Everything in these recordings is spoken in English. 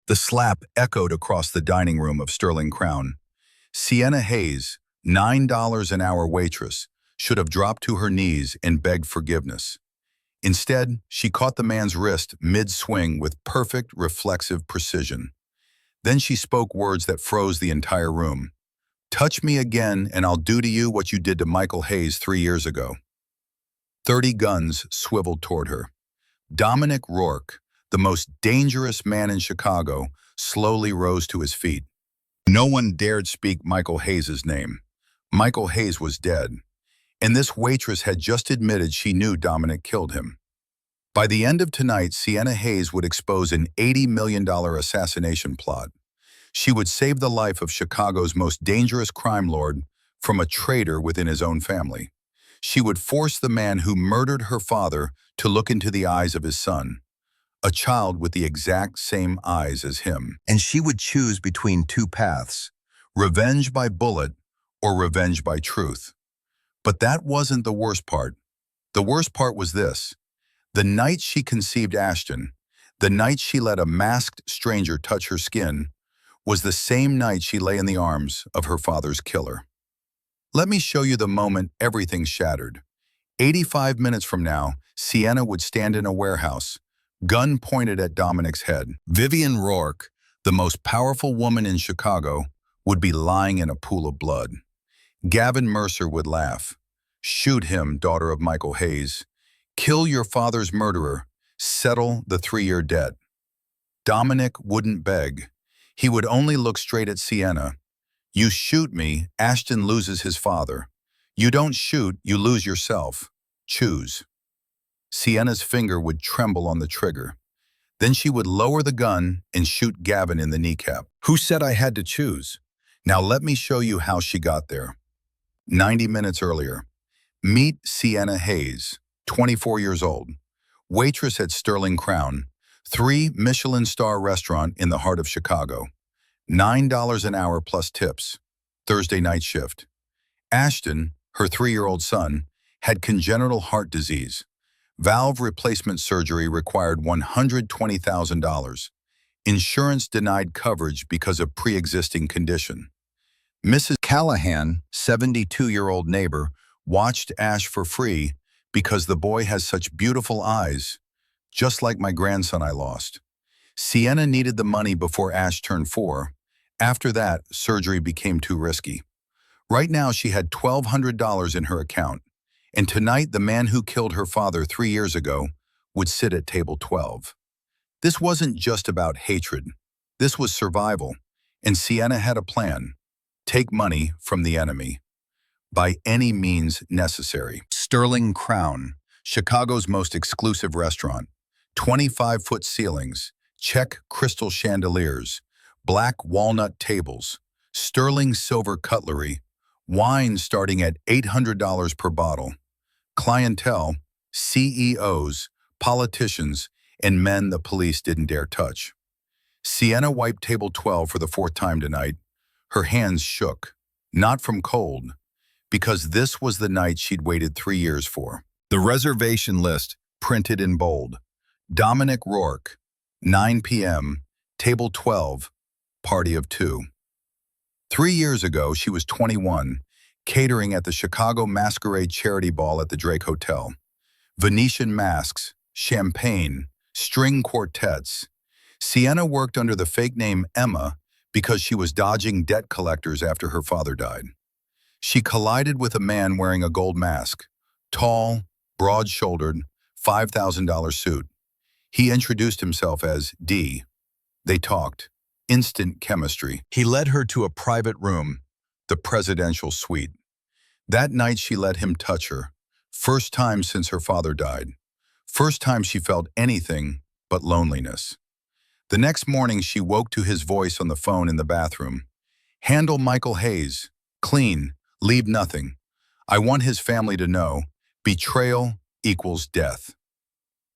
The slap echoed across the dining room of Sterling Crown. Sienna Hayes, $9 an hour waitress, should have dropped to her knees and begged forgiveness. Instead, she caught the man's wrist mid-swing with perfect, reflexive precision. Then she spoke words that froze the entire room. "Touch me again and I'll do to you what you did to Michael Hayes 3 years ago." 30 guns swiveled toward her. Dominic Rourke, the most dangerous man in Chicago, slowly rose to his feet. No one dared speak Michael Hayes' name. Michael Hayes was dead, and this waitress had just admitted she knew Dominic killed him. By the end of tonight, Sienna Hayes would expose an $80 million assassination plot. She would save the life of Chicago's most dangerous crime lord from a traitor within his own family. She would force the man who murdered her father to look into the eyes of his son, a child with the exact same eyes as him. And she would choose between two paths, revenge by bullet or revenge by truth. But that wasn't the worst part. The worst part was this. The night she conceived Ashton, the night she let a masked stranger touch her skin, was the same night she lay in the arms of her father's killer. Let me show you the moment everything shattered. 85 minutes from now, Sienna would stand in a warehouse, gun pointed at Dominic's head. Vivian Rourke, the most powerful woman in Chicago, would be lying in a pool of blood. Gavin Mercer would laugh. "Shoot him, daughter of Michael Hayes. Kill your father's murderer. Settle the 3-year debt." Dominic wouldn't beg. He would only look straight at Sienna. "You shoot me, Ashton loses his father. You don't shoot, you lose yourself. Choose." Sienna's finger would tremble on the trigger. Then she would lower the gun and shoot Gavin in the kneecap. "Who said I had to choose? Now let me show you how she got there." 90 minutes earlier. Meet Sienna Hayes, 24 years old, waitress at Sterling Crown, 3 Michelin star restaurant in the heart of Chicago. $9 an hour plus tips. Thursday night shift. Ashton, her 3-year-old son, had congenital heart disease. Valve replacement surgery required $120,000. Insurance denied coverage because of pre-existing condition. Mrs. Callahan, 72-year-old neighbor, watched Ash for free because the boy has such beautiful eyes, just like my grandson I lost. Sienna needed the money before Ash turned 4. After that, surgery became too risky. Right now, she had $1,200 in her account, and tonight the man who killed her father 3 years ago would sit at table 12. This wasn't just about hatred. This was survival, and Sienna had a plan. Take money from the enemy, by any means necessary. Sterling Crown, Chicago's most exclusive restaurant. 25-foot ceilings, check crystal chandeliers, black walnut tables, sterling silver cutlery, wine starting at $800 per bottle. Clientele, CEOs, politicians, and men the police didn't dare touch. Sienna wiped table 12 for the 4th time tonight. Her hands shook, not from cold, because this was the night she'd waited 3 years for. The reservation list, printed in bold. Dominic Rourke, 9 p.m., table 12, party of 2. 3 years ago, she was 21, catering at the Chicago Masquerade Charity Ball at the Drake Hotel. Venetian masks, champagne, string quartets. Sienna worked under the fake name Emma because she was dodging debt collectors after her father died. She collided with a man wearing a gold mask, tall, broad-shouldered, $5,000 suit. He introduced himself as D. They talked. Instant chemistry. He led her to a private room, the presidential suite. That night she let him touch her. First time since her father died. First time she felt anything but loneliness. The next morning she woke to his voice on the phone in the bathroom. "Handle Michael Hayes. Clean. Leave nothing. I want his family to know. Betrayal equals death."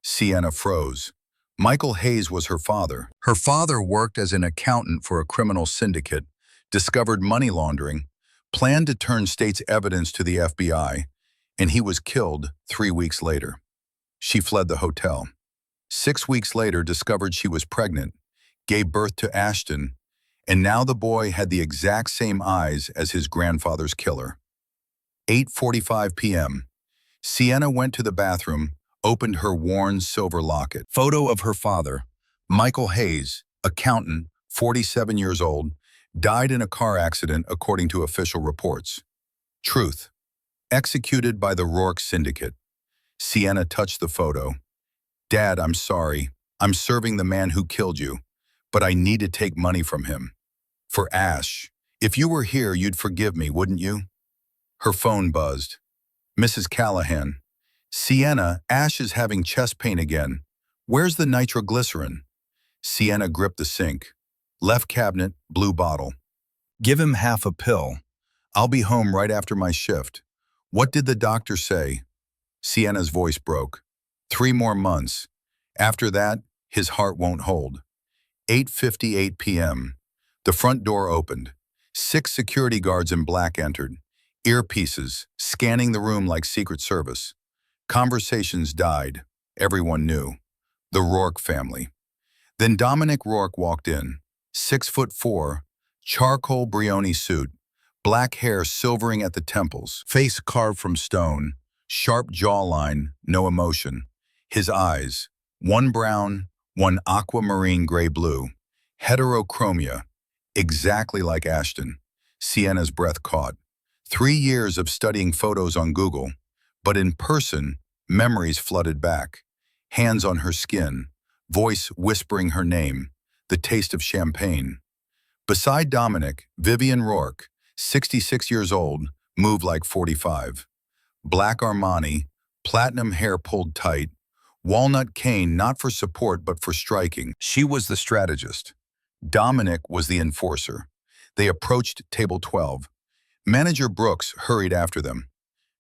Sienna froze. Michael Hayes was her father. Her father worked as an accountant for a criminal syndicate, discovered money laundering, planned to turn state's evidence to the FBI, and he was killed 3 weeks later. She fled the hotel. 6 weeks later, discovered she was pregnant, gave birth to Ashton, and now the boy had the exact same eyes as his grandfather's killer. 8:45 p.m. Sienna went to the bathroom, opened her worn silver locket. Photo of her father, Michael Hayes, accountant, 47 years old, died in a car accident according to official reports. Truth. Executed by the Rourke Syndicate. Sienna touched the photo. Dad, I'm sorry. I'm serving the man who killed you, but I need to take money from him. For Ash. If you were here, you'd forgive me, wouldn't you? Her phone buzzed. Mrs. Callahan. Sienna, Ash is having chest pain again. Where's the nitroglycerin? Sienna gripped the sink. Left cabinet, blue bottle. Give him half a pill. I'll be home right after my shift. What did the doctor say? Sienna's voice broke. 3 more months. After that, his heart won't hold. 8:58 p.m. The front door opened. 6 security guards in black entered. Earpieces, scanning the room like Secret Service. Conversations died. Everyone knew. The Rourke family. Then Dominic Rourke walked in. 6'4", charcoal Brioni suit, black hair silvering at the temples, face carved from stone, sharp jawline, no emotion. His eyes, one brown, one aquamarine gray-blue, heterochromia, exactly like Ashton. Sienna's breath caught. 3 years of studying photos on Google, but in person, memories flooded back. Hands on her skin, voice whispering her name, the taste of champagne. Beside Dominic, Vivian Rourke, 66 years old, moved like 45. Black Armani, platinum hair pulled tight, walnut cane not for support but for striking. She was the strategist. Dominic was the enforcer. They approached table 12. Manager Brooks hurried after them.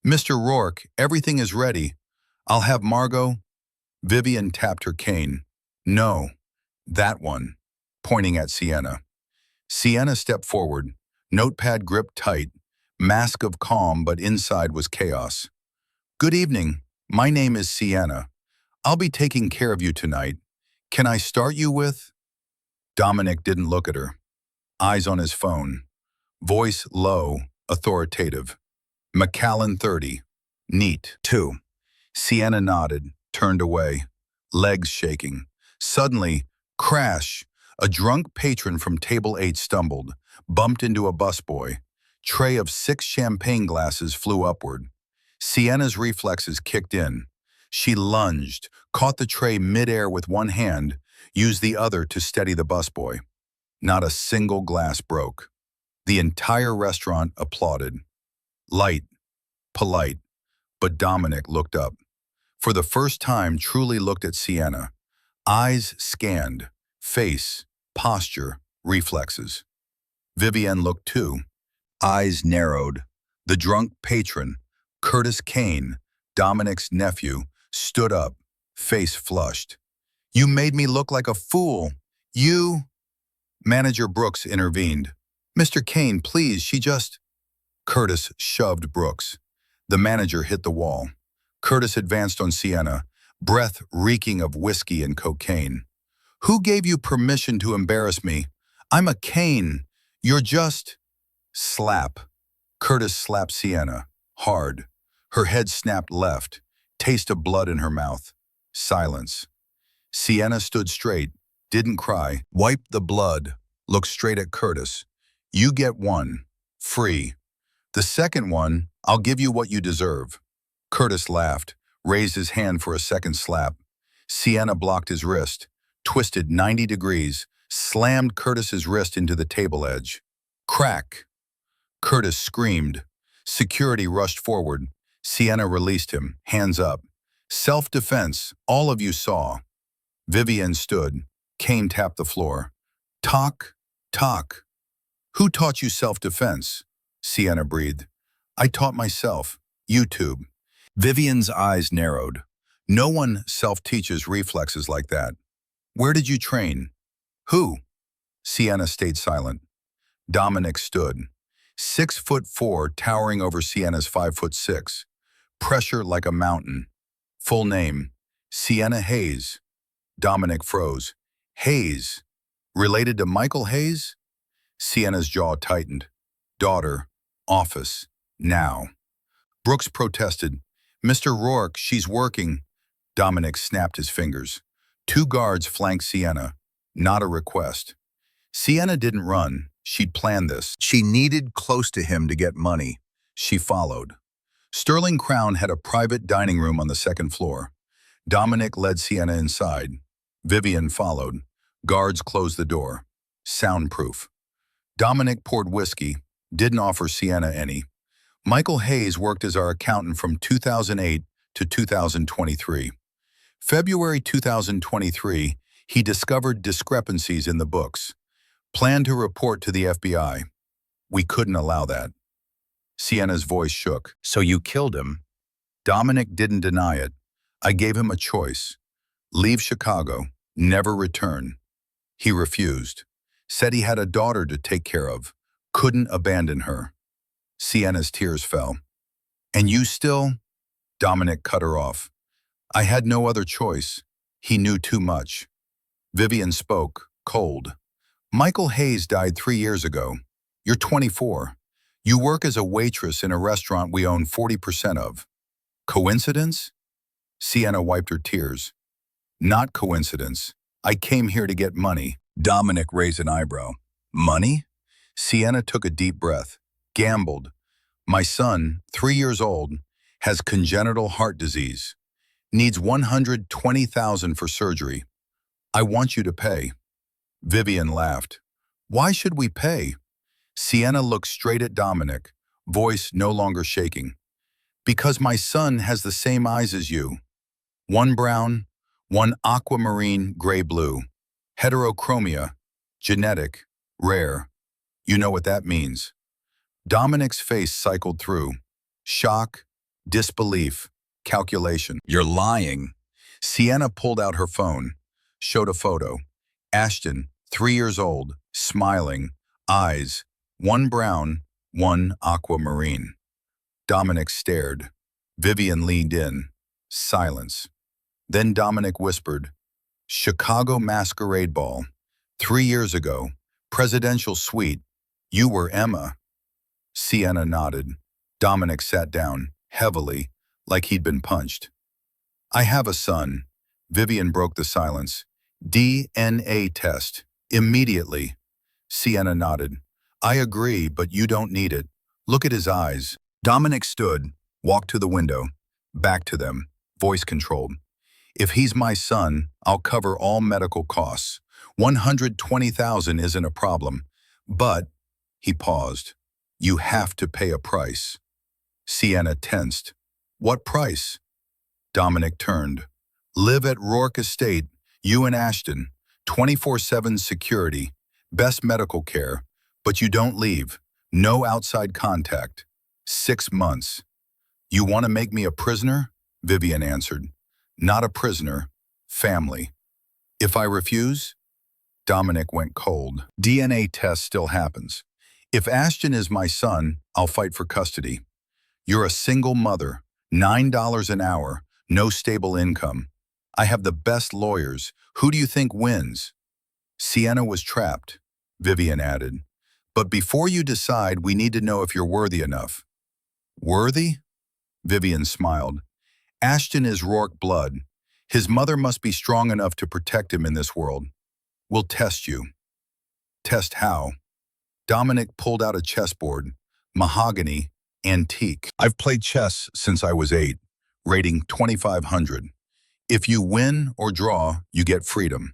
Mr. Rourke, everything is ready. I'll have Margot. Vivian tapped her cane. No, that one, pointing at Sienna. Sienna stepped forward, notepad gripped tight, mask of calm but inside was chaos. Good evening, my name is Sienna. I'll be taking care of you tonight. Can I start you with? Dominic didn't look at her. Eyes on his phone. Voice low, authoritative. McAllen 30. Neat. 2. Sienna nodded, turned away, legs shaking. Suddenly, crash! A drunk patron from table 8 stumbled, bumped into a busboy. Tray of 6 champagne glasses flew upward. Sienna's reflexes kicked in. She lunged, caught the tray midair with one hand, used the other to steady the busboy. Not a single glass broke. The entire restaurant applauded. Light, polite, but Dominic looked up. For the first time, truly looked at Sienna. Eyes scanned, face, posture, reflexes. Vivian looked too. Eyes narrowed. The drunk patron, Curtis Kane, Dominic's nephew, stood up, face flushed. You made me look like a fool. You... Manager Brooks intervened. Mr. Kane, please, she just... Curtis shoved Brooks. The manager hit the wall. Curtis advanced on Sienna, breath reeking of whiskey and cocaine. Who gave you permission to embarrass me? I'm a Kane. You're just... Slap. Curtis slapped Sienna, hard. Her head snapped left, taste of blood in her mouth. Silence. Sienna stood straight, didn't cry, wiped the blood, looked straight at Curtis. You get one. Free. The second one, I'll give you what you deserve. Curtis laughed, raised his hand for a second slap. Sienna blocked his wrist, twisted 90 degrees, slammed Curtis's wrist into the table edge. Crack! Curtis screamed. Security rushed forward. Sienna released him, hands up. Self-defense, all of you saw. Vivian stood. Kane tapped the floor. Talk, talk. Who taught you self-defense? Sienna breathed. I taught myself. YouTube. Vivian's eyes narrowed. No one self-teaches reflexes like that. Where did you train? Who? Sienna stayed silent. Dominic stood. 6'4", towering over Sienna's 5'6". Pressure like a mountain. Full name, Sienna Hayes. Dominic froze. Hayes. Related to Michael Hayes? Sienna's jaw tightened. Daughter, office, now. Brooks protested. Mr. Rourke, she's working. Dominic snapped his fingers. Two guards flanked Sienna. Not a request. Sienna didn't run. She'd planned this. She needed close to him to get money. She followed. Sterling Crown had a private dining room on the second floor. Dominic led Sienna inside. Vivian followed. Guards closed the door. Soundproof. Dominic poured whiskey, didn't offer Sienna any. Michael Hayes worked as our accountant from 2008 to 2023. February 2023, he discovered discrepancies in the books. Planned to report to the FBI. We couldn't allow that. Sienna's voice shook. So you killed him? Dominic didn't deny it. I gave him a choice. Leave Chicago, never return. He refused. Said he had a daughter to take care of. Couldn't abandon her. Sienna's tears fell. And you still? Dominic cut her off. I had no other choice. He knew too much. Vivian spoke, cold. Michael Hayes died 3 years ago. You're 24. You work as a waitress in a restaurant we own 40% of. Coincidence? Sienna wiped her tears. Not coincidence. I came here to get money. Dominic raised an eyebrow. Money? Sienna took a deep breath. Gambled. My son, 3 years old, has congenital heart disease. Needs $120,000 for surgery. I want you to pay. Vivian laughed. Why should we pay? Sienna looked straight at Dominic, voice no longer shaking. Because my son has the same eyes as you. One brown, one aquamarine gray-blue. Heterochromia, genetic, rare. You know what that means. Dominic's face cycled through. Shock, disbelief, calculation. You're lying. Sienna pulled out her phone, showed a photo. Ashton, 3 years old, smiling, eyes, one brown, one aquamarine. Dominic stared. Vivian leaned in. Silence. Then Dominic whispered, Chicago Masquerade Ball. 3 years ago, presidential suite. You were Emma. Sienna nodded. Dominic sat down, heavily, like he'd been punched. I have a son. Vivian broke the silence. DNA test. Immediately. Sienna nodded. I agree, but you don't need it. Look at his eyes. Dominic stood, walked to the window, back to them, voice controlled. If he's my son, I'll cover all medical costs. $120,000 isn't a problem. But, he paused, you have to pay a price. Sienna tensed. What price? Dominic turned. Live at Rourke Estate, you and Ashton, 24/7 security, best medical care, but you don't leave, no outside contact. 6 months. You want to make me a prisoner? Vivian answered. Not a prisoner, family. If I refuse? Dominic went cold. DNA test still happens. If Ashton is my son, I'll fight for custody. You're a single mother, $9 an hour, no stable income. I have the best lawyers. Who do you think wins? Sienna was trapped, Vivian added. But before you decide, we need to know if you're worthy enough. Worthy? Vivian smiled. Ashton is Rourke blood. His mother must be strong enough to protect him in this world. We'll test you. Test how? Dominic pulled out a chessboard, mahogany, antique. I've played chess since I was 8, rating 2,500. If you win or draw, you get freedom.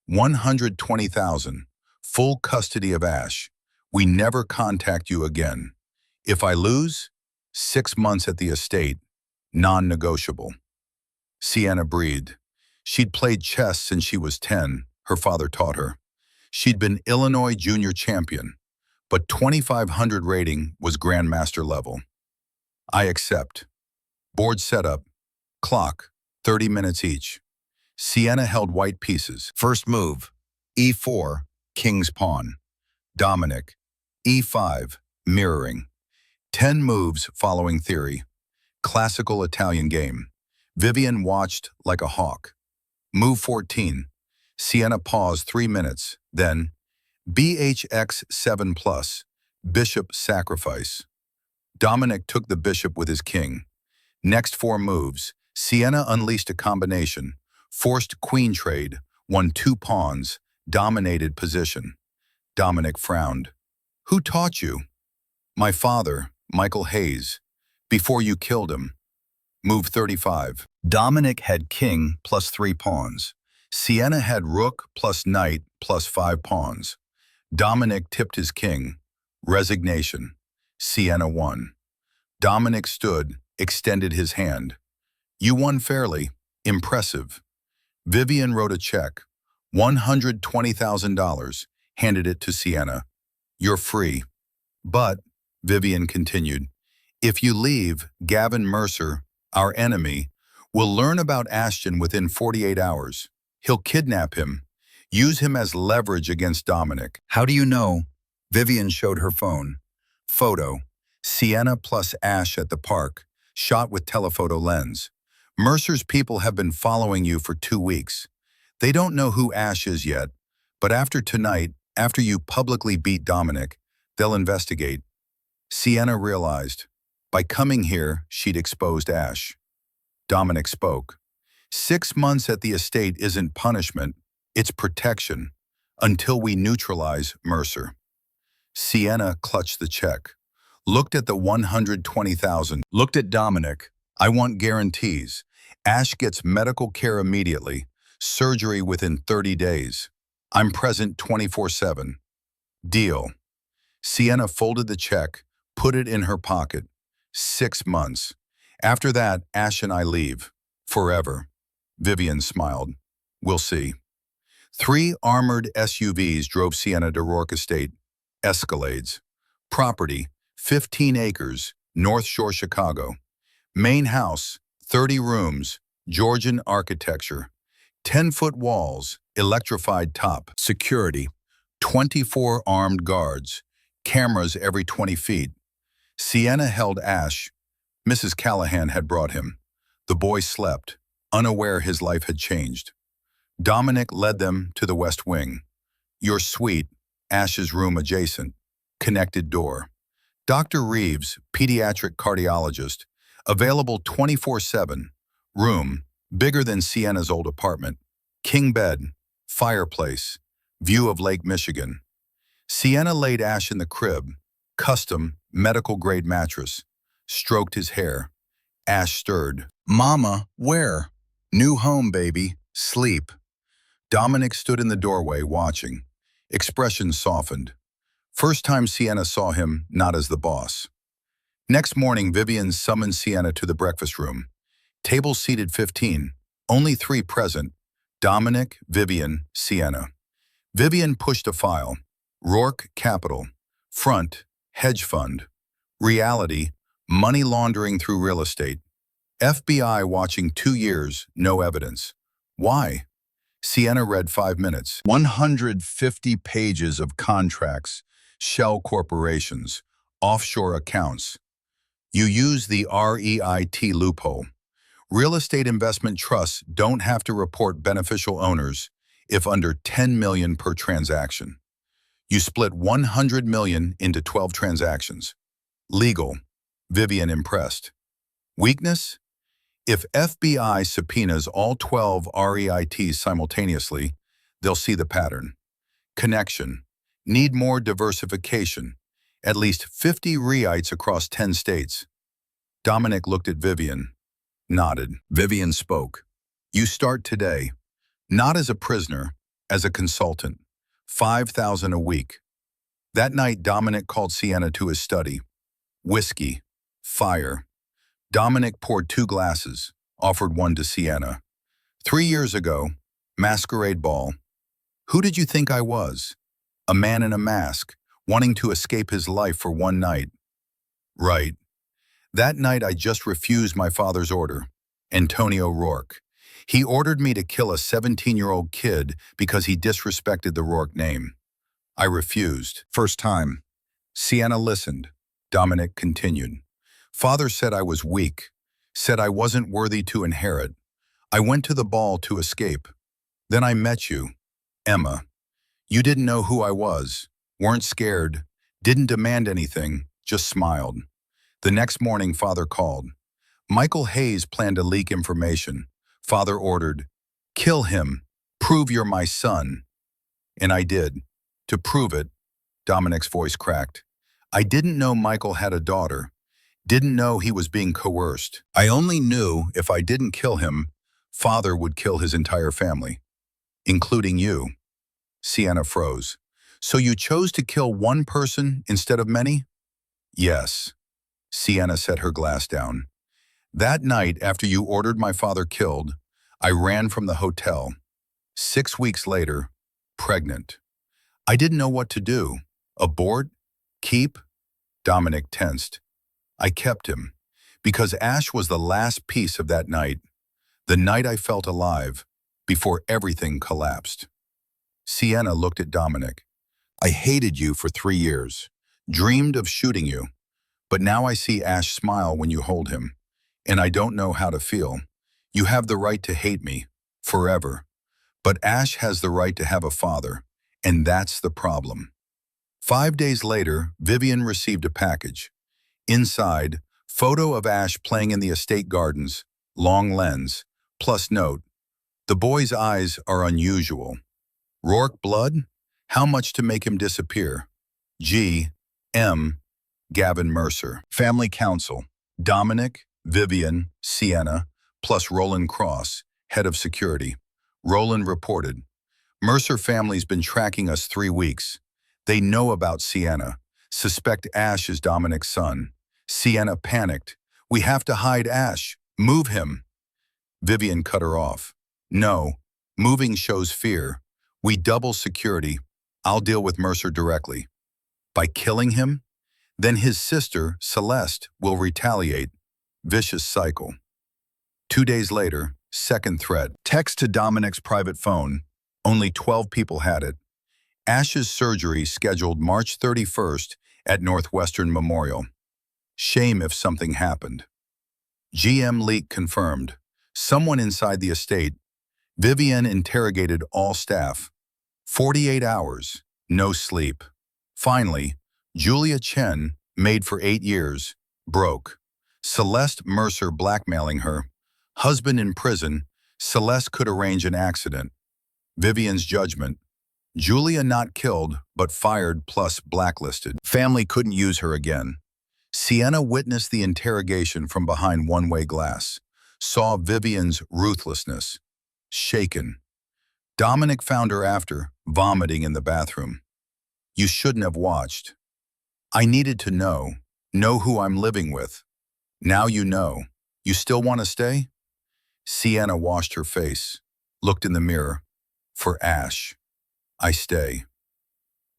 120,000, full custody of Ash. We never contact you again. If I lose, 6 months at the estate, non-negotiable. Sienna breathed. She'd played chess since she was 10, her father taught her. She'd been Illinois junior champion, but 2,500 rating was grandmaster level. I accept. Board setup, clock, 30 minutes each. Sienna held white pieces. First move, E4, king's pawn. Dominic, E5, mirroring. 10 moves following theory. Classical Italian game. Vivian watched like a hawk. Move 14. Sienna paused 3 minutes, then, BHX 7 plus, Bishop Sacrifice. Dominic took the bishop with his king. Next 4 moves, Sienna unleashed a combination, forced queen trade, won 2 pawns, dominated position. Dominic frowned. Who taught you? My father, Michael Hayes. Before you killed him. Move 35. Dominic had king plus 3 pawns. Sienna had rook plus knight plus 5 pawns. Dominic tipped his king. Resignation. Sienna won. Dominic stood, extended his hand. You won fairly. Impressive. Vivian wrote a check. $120,000. Handed it to Sienna. You're free. But, Vivian continued, if you leave, Gavin Mercer, our enemy, will learn about Ashton within 48 hours. He'll kidnap him, use him as leverage against Dominic. How do you know? Vivian showed her phone. Photo. Sienna plus Ash at the park, shot with telephoto lens. Mercer's people have been following you for 2 weeks. They don't know who Ash is yet, but after tonight, after you publicly beat Dominic, they'll investigate. Sienna realized, by coming here, she'd exposed Ash. Dominic spoke. 6 months at the estate isn't punishment, it's protection, until we neutralize Mercer. Sienna clutched the check, looked at the $120,000, looked at Dominic. I want guarantees. Ash gets medical care immediately, surgery within 30 days. I'm present 24/7. Deal. Sienna folded the check, put it in her pocket. 6 months. After that, Ash and I leave. Forever. Vivian smiled. We'll see. 3 armored SUVs drove Sienna to Rourke Estate. Escalades. Property, 15 acres, North Shore, Chicago. Main house, 30 rooms, Georgian architecture. 10-foot walls, electrified top. Security, 24 armed guards. Cameras every 20 feet. Sienna held Ash. Mrs. Callahan had brought him. The boy slept, unaware his life had changed. Dominic led them to the West Wing. Your suite, Ash's room adjacent. Connected door. Dr. Reeves, pediatric cardiologist, available 24/7. Room, bigger than Sienna's old apartment. King bed, fireplace, view of Lake Michigan. Sienna laid Ash in the crib, custom, medical-grade mattress, stroked his hair. Ash stirred. Mama, where? New home, baby. Sleep. Dominic stood in the doorway, watching. Expression softened. First time Sienna saw him, not as the boss. Next morning, Vivian summoned Sienna to the breakfast room. Table seated 15, only 3 present. Dominic, Vivian, Sienna. Vivian pushed a file. Rourke Capital. Front, hedge fund. Reality, money laundering through real estate. FBI watching 2 years, no evidence. Why? Sienna read 5 minutes. 150 pages of contracts, shell corporations, offshore accounts. You use the REIT loophole. Real estate investment trusts don't have to report beneficial owners if under $10 million per transaction. You split $100 million into 12 transactions. Legal. Vivian impressed. Weakness? If FBI subpoenas all 12 REITs simultaneously, they'll see the pattern. Connection. Need more diversification. At least 50 REITs across 10 states. Dominic looked at Vivian. Nodded. Vivian spoke. You start today. Not as a prisoner, as a consultant. $5,000 a week. That night, Dominic called Sienna to his study. Whiskey. Fire. Dominic poured 2 glasses, offered one to Sienna. 3 years ago, masquerade ball. Who did you think I was? A man in a mask, wanting to escape his life for one night. Right. That night I just refused my father's order. Antonio Rourke. He ordered me to kill a 17-year-old kid because he disrespected the Rourke name. I refused. First time. Sienna listened. Dominic continued. Father said I was weak, said I wasn't worthy to inherit. I went to the ball to escape. Then I met you. Emma, you didn't know who I was, weren't scared, didn't demand anything, just smiled. The next morning, Father called. Michael Hayes planned to leak information. Father ordered, "Kill him. Prove you're my son." And I did. To prove it, Dominic's voice cracked. I didn't know Michael had a daughter. Didn't know he was being coerced. I only knew if I didn't kill him, Father would kill his entire family, including you. Sienna froze. So you chose to kill one person instead of many? Yes. Sienna set her glass down. That night, after you ordered my father killed, I ran from the hotel. 6 weeks later, pregnant. I didn't know what to do. Abort? Keep? Dominic tensed. I kept him, because Ash was the last piece of that night, the night I felt alive, before everything collapsed. Sienna looked at Dominic. I hated you for 3 years, dreamed of shooting you, but now I see Ash smile when you hold him, and I don't know how to feel. You have the right to hate me, forever, but Ash has the right to have a father, and that's the problem. 5 days later, Vivian received a package. Inside, photo of Ash playing in the estate gardens, long lens, plus note, the boy's eyes are unusual. Rourke blood? How much to make him disappear? G. M. Gavin Mercer. Family Council. Dominic, Vivian, Sienna, plus Roland Cross, head of security. Roland reported, Mercer family's been tracking us 3 weeks. They know about Sienna. Suspect Ash is Dominic's son. Sienna panicked. We have to hide Ash. Move him. Vivian cut her off. No. Moving shows fear. We double security. I'll deal with Mercer directly. By killing him? Then his sister, Celeste, will retaliate. Vicious cycle. 2 days later, second threat. Text to Dominic's private phone. Only 12 people had it. Ash's surgery scheduled March 31st at Northwestern Memorial. Shame if something happened. GM leak confirmed. Someone inside the estate. Vivian interrogated all staff. 48 hours, no sleep. Finally, Julia Chen, maid for 8 years, broke. Celeste Mercer blackmailing her. Husband in prison, Celeste could arrange an accident. Vivian's judgment. Julia not killed, but fired plus blacklisted. Family couldn't use her again. Sienna witnessed the interrogation from behind one-way glass, saw Vivian's ruthlessness. Shaken. Dominic found her after, vomiting in the bathroom. You shouldn't have watched. I needed to know who I'm living with. Now you know. You still want to stay? Sienna washed her face, looked in the mirror. For Ash, I stay.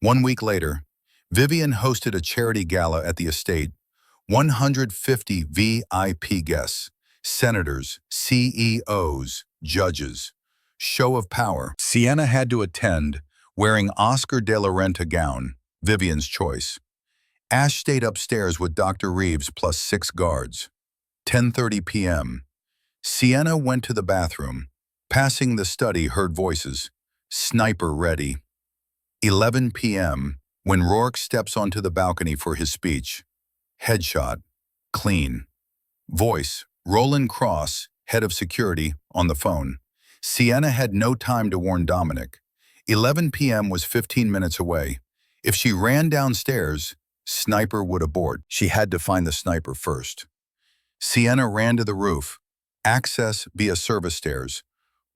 1 week later, Vivian hosted a charity gala at the estate. 150 VIP guests, senators, CEOs, judges. Show of power. Sienna had to attend, wearing Oscar de la Renta gown, Vivian's choice. Ash stayed upstairs with Dr. Reeves plus 6 guards. 10:30 p.m. Sienna went to the bathroom. Passing the study, heard voices. Sniper ready. 11 p.m. when Rourke steps onto the balcony for his speech. Headshot. Clean. Voice. Roland Cross, head of security, on the phone. Sienna had no time to warn Dominic. 11 p.m. was 15 minutes away. If she ran downstairs, sniper would abort. She had to find the sniper first. Sienna ran to the roof. Access via service stairs.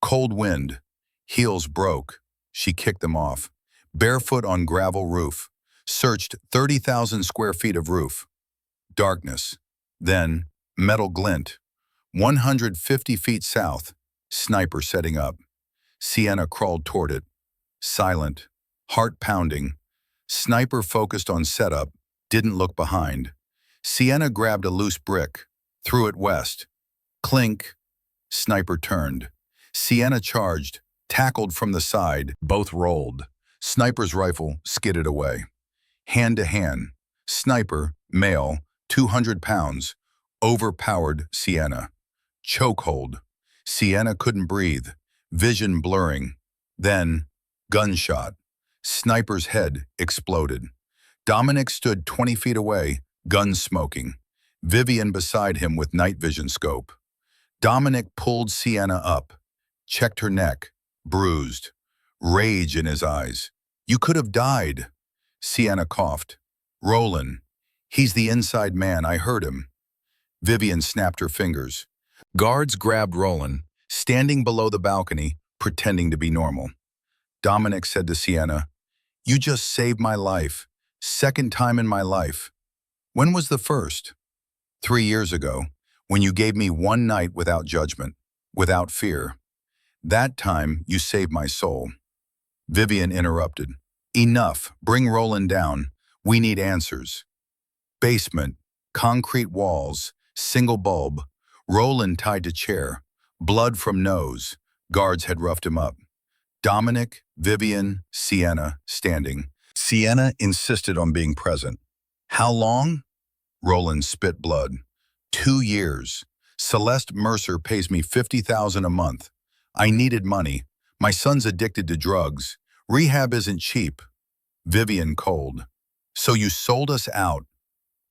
Cold wind. Heels broke. She kicked them off. Barefoot on gravel roof. Searched 30,000 square feet of roof. Darkness. Then, metal glint. 150 feet south. Sniper setting up. Sienna crawled toward it. Silent. Heart pounding. Sniper focused on setup. Didn't look behind. Sienna grabbed a loose brick. Threw it west. Clink. Sniper turned. Sienna charged. Tackled from the side. Both rolled. Sniper's rifle skidded away. Hand to hand. Sniper, male, 200 pounds. Overpowered Sienna. Chokehold. Sienna couldn't breathe. Vision blurring. Then, Gunshot. Sniper's head exploded. Dominic stood 20 feet away, gun smoking. Vivian beside him with night vision scope. Dominic pulled Sienna up, checked her neck, bruised. Rage in his eyes. "You could have died." Sienna coughed. "Roland. He's the inside man, I heard him." Vivian snapped her fingers. Guards grabbed Roland, standing below the balcony, pretending to be normal. Dominic said to Sienna, "You just saved my life. Second time in my life." "When was the first?" 3 years ago, when you gave me one night without judgment, without fear. That time, you saved my soul." Vivian interrupted. "Enough. Bring Roland down. We need answers." Basement, concrete walls, single bulb, Roland tied to chair, blood from nose. Guards had roughed him up. Dominic, Vivian, Sienna, standing. Sienna insisted on being present. "How long?" Roland spit blood. 2 years. Celeste Mercer pays me $50,000 a month. I needed money. My son's addicted to drugs. Rehab isn't cheap." Vivian cold. "So you sold us out."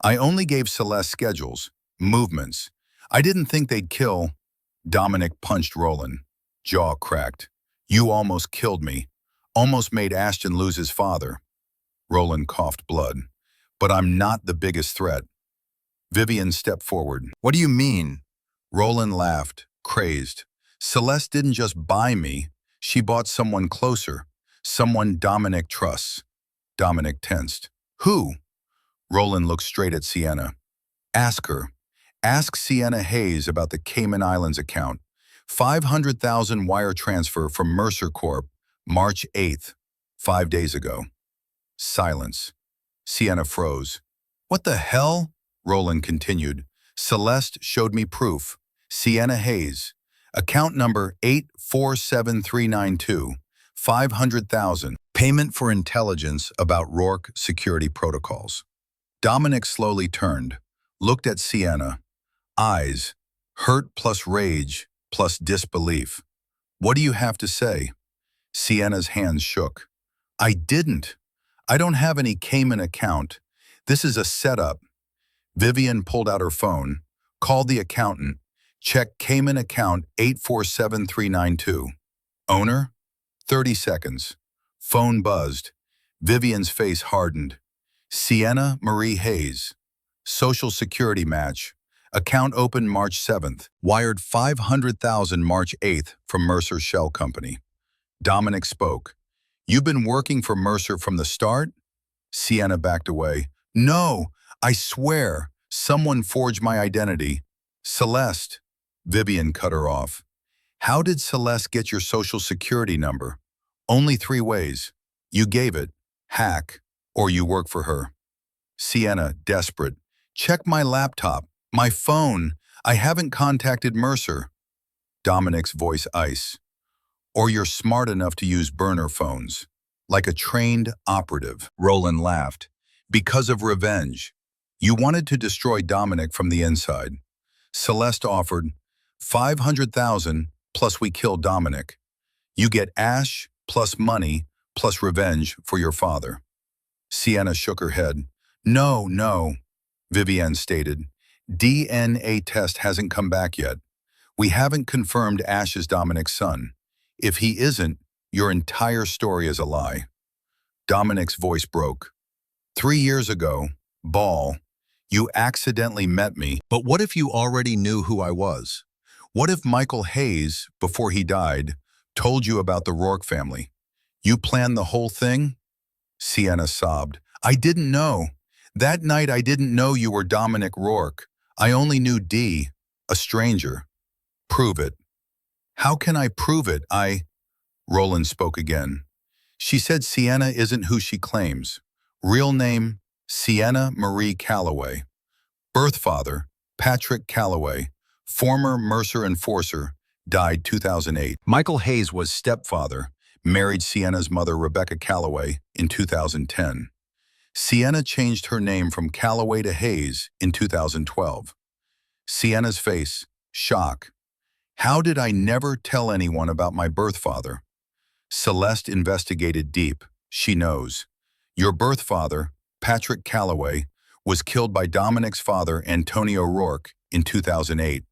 "I only gave Celeste schedules, movements. I didn't think they'd kill." Dominic punched Roland. Jaw cracked. "You almost killed me. Almost made Ashton lose his father." Roland coughed blood. "But I'm not the biggest threat." Vivian stepped forward. "What do you mean?" Roland laughed, crazed. "Celeste didn't just buy me. She bought someone closer. Someone Dominic trusts." Dominic tensed. "Who?" Roland looked straight at Sienna. "Ask her. Ask Sienna Hayes about the Cayman Islands account. 500,000 wire transfer from Mercer Corp, March 8th, 5 days ago." Silence. Sienna froze. "What the hell?" Roland continued. "Celeste showed me proof. Sienna Hayes. Account number 847392. 500,000. Payment for intelligence about Rourke security protocols." Dominic slowly turned, looked at Sienna. Eyes, hurt plus rage plus disbelief. "What do you have to say?" Sienna's hands shook. "I didn't. I don't have any Cayman account. This is a setup." Vivian pulled out her phone, called the accountant, checked Cayman account 847392. Owner? 30 seconds. Phone buzzed. Vivian's face hardened. Sienna Marie Hayes. Social Security match. Account opened March 7th. Wired 500,000 March 8th from Mercer Shell Company. Dominic spoke. "You've been working for Mercer from the start?" Sienna backed away. "No, I swear, someone forged my identity." "Celeste." Vivian cut her off. "How did Celeste get your social security number?" "Only 3 ways. You gave it, hack, or you work for her." Sienna, desperate. "Check my laptop, my phone. I haven't contacted Mercer." Dominic's voice ice. "Or you're smart enough to use burner phones, like a trained operative." Roland laughed. "Because of revenge. You wanted to destroy Dominic from the inside. Celeste offered 500,000 plus we kill Dominic. You get Ash plus money plus revenge for your father." Sienna shook her head. "No, no," Vivian stated. "DNA test hasn't come back yet. We haven't confirmed Ash is Dominic's son. If he isn't, your entire story is a lie." Dominic's voice broke. 3 years ago, Ball, you accidentally met me. But what if you already knew who I was? What if Michael Hayes, before he died, told you about the Rourke family? You planned the whole thing?" Sienna sobbed. "I didn't know. That night I didn't know you were Dominic Rourke. I only knew D, a stranger." "Prove it." "How can I prove it? Roland spoke again. "She said Sienna isn't who she claims. Real name, Sienna Marie Calloway. Birth father, Patrick Calloway, former Mercer enforcer, died 2008. Michael Hayes was stepfather, married Sienna's mother Rebecca Calloway in 2010. Sienna changed her name from Calloway to Hayes in 2012. Sienna's face, shock. How did I never tell anyone about my birth father? Celeste investigated deep. She knows. Your birth father, Patrick Calloway, was killed by Dominic's father, Antonio Rourke, in 2008.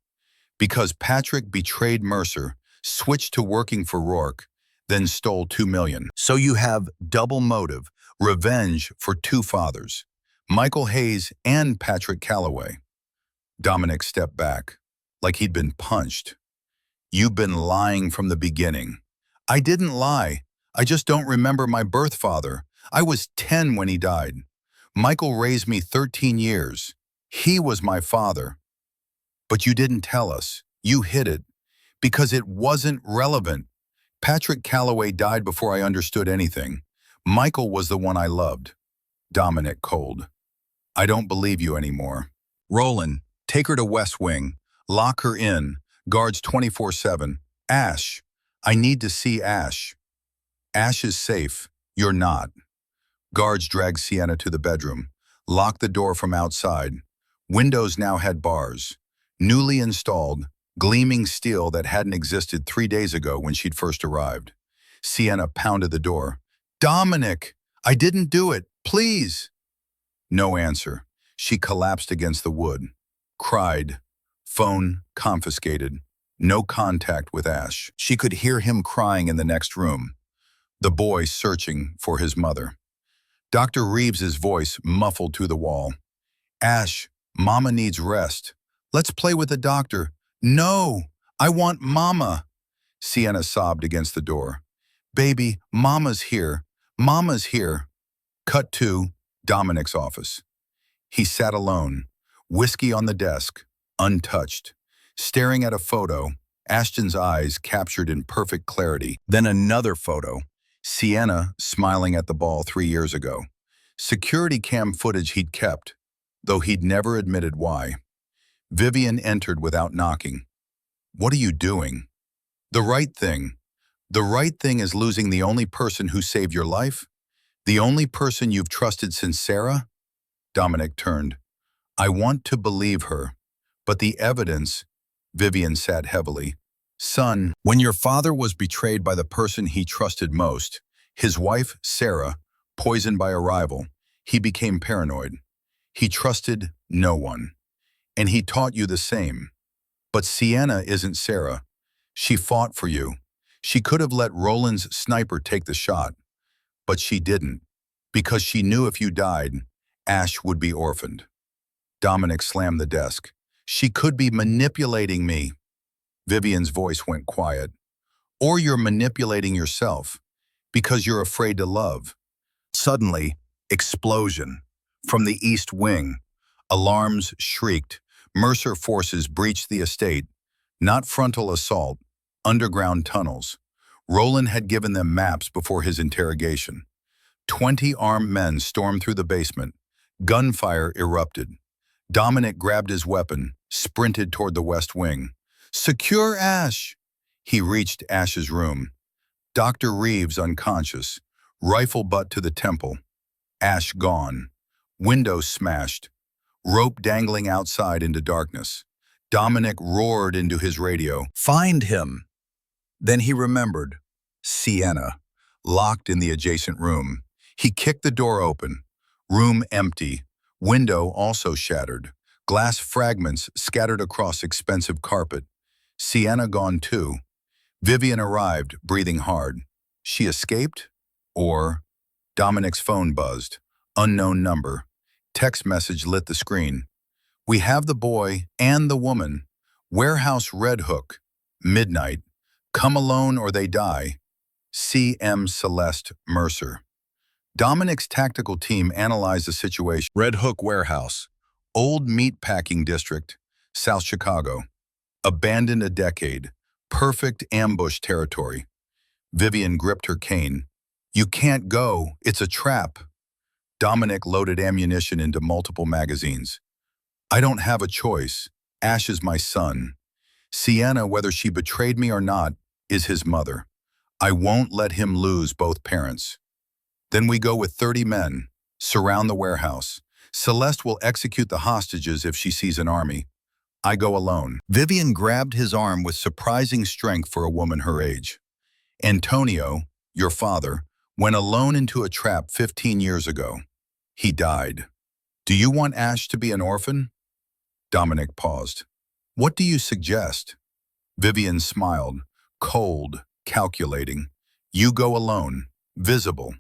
Because Patrick betrayed Mercer, switched to working for Rourke, then stole $2 million. So you have double motive, revenge for two fathers, Michael Hayes and Patrick Calloway. Dominic stepped back, like he'd been punched. You've been lying from the beginning. I didn't lie. I just don't remember my birth father. I was 10 when he died. Michael raised me 13 years. He was my father. But you didn't tell us. You hid it. Because it wasn't relevant. Patrick Calloway died before I understood anything. Michael was the one I loved. Dominic cold. I don't believe you anymore. Roland, take her to West Wing. Lock her in. Guards 24/7. Ash. I need to see Ash. Ash is safe. You're not. Guards dragged Sienna to the bedroom. Locked the door from outside. Windows now had bars. Newly installed, gleaming steel that hadn't existed 3 days ago when she'd first arrived. Sienna pounded the door. Dominic! I didn't do it. Please! No answer. She collapsed against the wood. Cried. Phone confiscated. No contact with Ash. She could hear him crying in the next room. The boy searching for his mother. Dr. Reeves's voice muffled through the wall. Ash, Mama needs rest. Let's play with the doctor. No, I want Mama. Sienna sobbed against the door. Baby, Mama's here. Mama's here. Cut to Dominic's office. He sat alone, whiskey on the desk, untouched, staring at a photo, Ashton's eyes captured in perfect clarity. Then another photo, Sienna smiling at the ball 3 years ago. Security cam footage he'd kept, though he'd never admitted why. Vivian entered without knocking. What are you doing? The right thing. The right thing is losing the only person who saved your life? The only person you've trusted since Sarah? Dominic turned. I want to believe her, but the evidence, Vivian sat heavily. Son, when your father was betrayed by the person he trusted most, his wife, Sarah, poisoned by a rival, he became paranoid. He trusted no one. And he taught you the same. But Sienna isn't Sarah. She fought for you. She could have let Roland's sniper take the shot, but she didn't, because she knew if you died, Ash would be orphaned. Dominic slammed the desk. She could be manipulating me. Vivian's voice went quiet. Or you're manipulating yourself, because you're afraid to love. Suddenly, explosion. From the east wing. Alarms shrieked. Mercer forces breached the estate. Not frontal assault, underground tunnels. Roland had given them maps before his interrogation. 20 armed men stormed through the basement. Gunfire erupted. Dominic grabbed his weapon, sprinted toward the west wing. Secure Ash! He reached Ash's room. Dr. Reeves unconscious. Rifle butt to the temple. Ash gone. Windows smashed. Rope dangling outside into darkness. Dominic roared into his radio. Find him! Then he remembered. Sienna, locked in the adjacent room. He kicked the door open. Room empty. Window also shattered. Glass fragments scattered across expensive carpet. Sienna gone too. Vivian arrived, breathing hard. She escaped? Or? Dominic's phone buzzed. Unknown number. Text message lit the screen. We have the boy and the woman. Warehouse Red Hook. Midnight. Come alone or they die. C.M. Celeste Mercer. Dominic's tactical team analyzed the situation. Red Hook Warehouse. Old meatpacking district. South Chicago. Abandoned a decade. Perfect ambush territory. Vivian gripped her cane. You can't go. It's a trap. Dominic loaded ammunition into multiple magazines. I don't have a choice. Ash is my son. Sienna, whether she betrayed me or not, is his mother. I won't let him lose both parents. Then we go with 30 men, surround the warehouse. Celeste will execute the hostages if she sees an army. I go alone. Vivian grabbed his arm with surprising strength for a woman her age. Antonio, your father, went alone into a trap 15 years ago. He died. Do you want Ash to be an orphan? Dominic paused. What do you suggest? Vivian smiled, cold, calculating. You go alone, visible.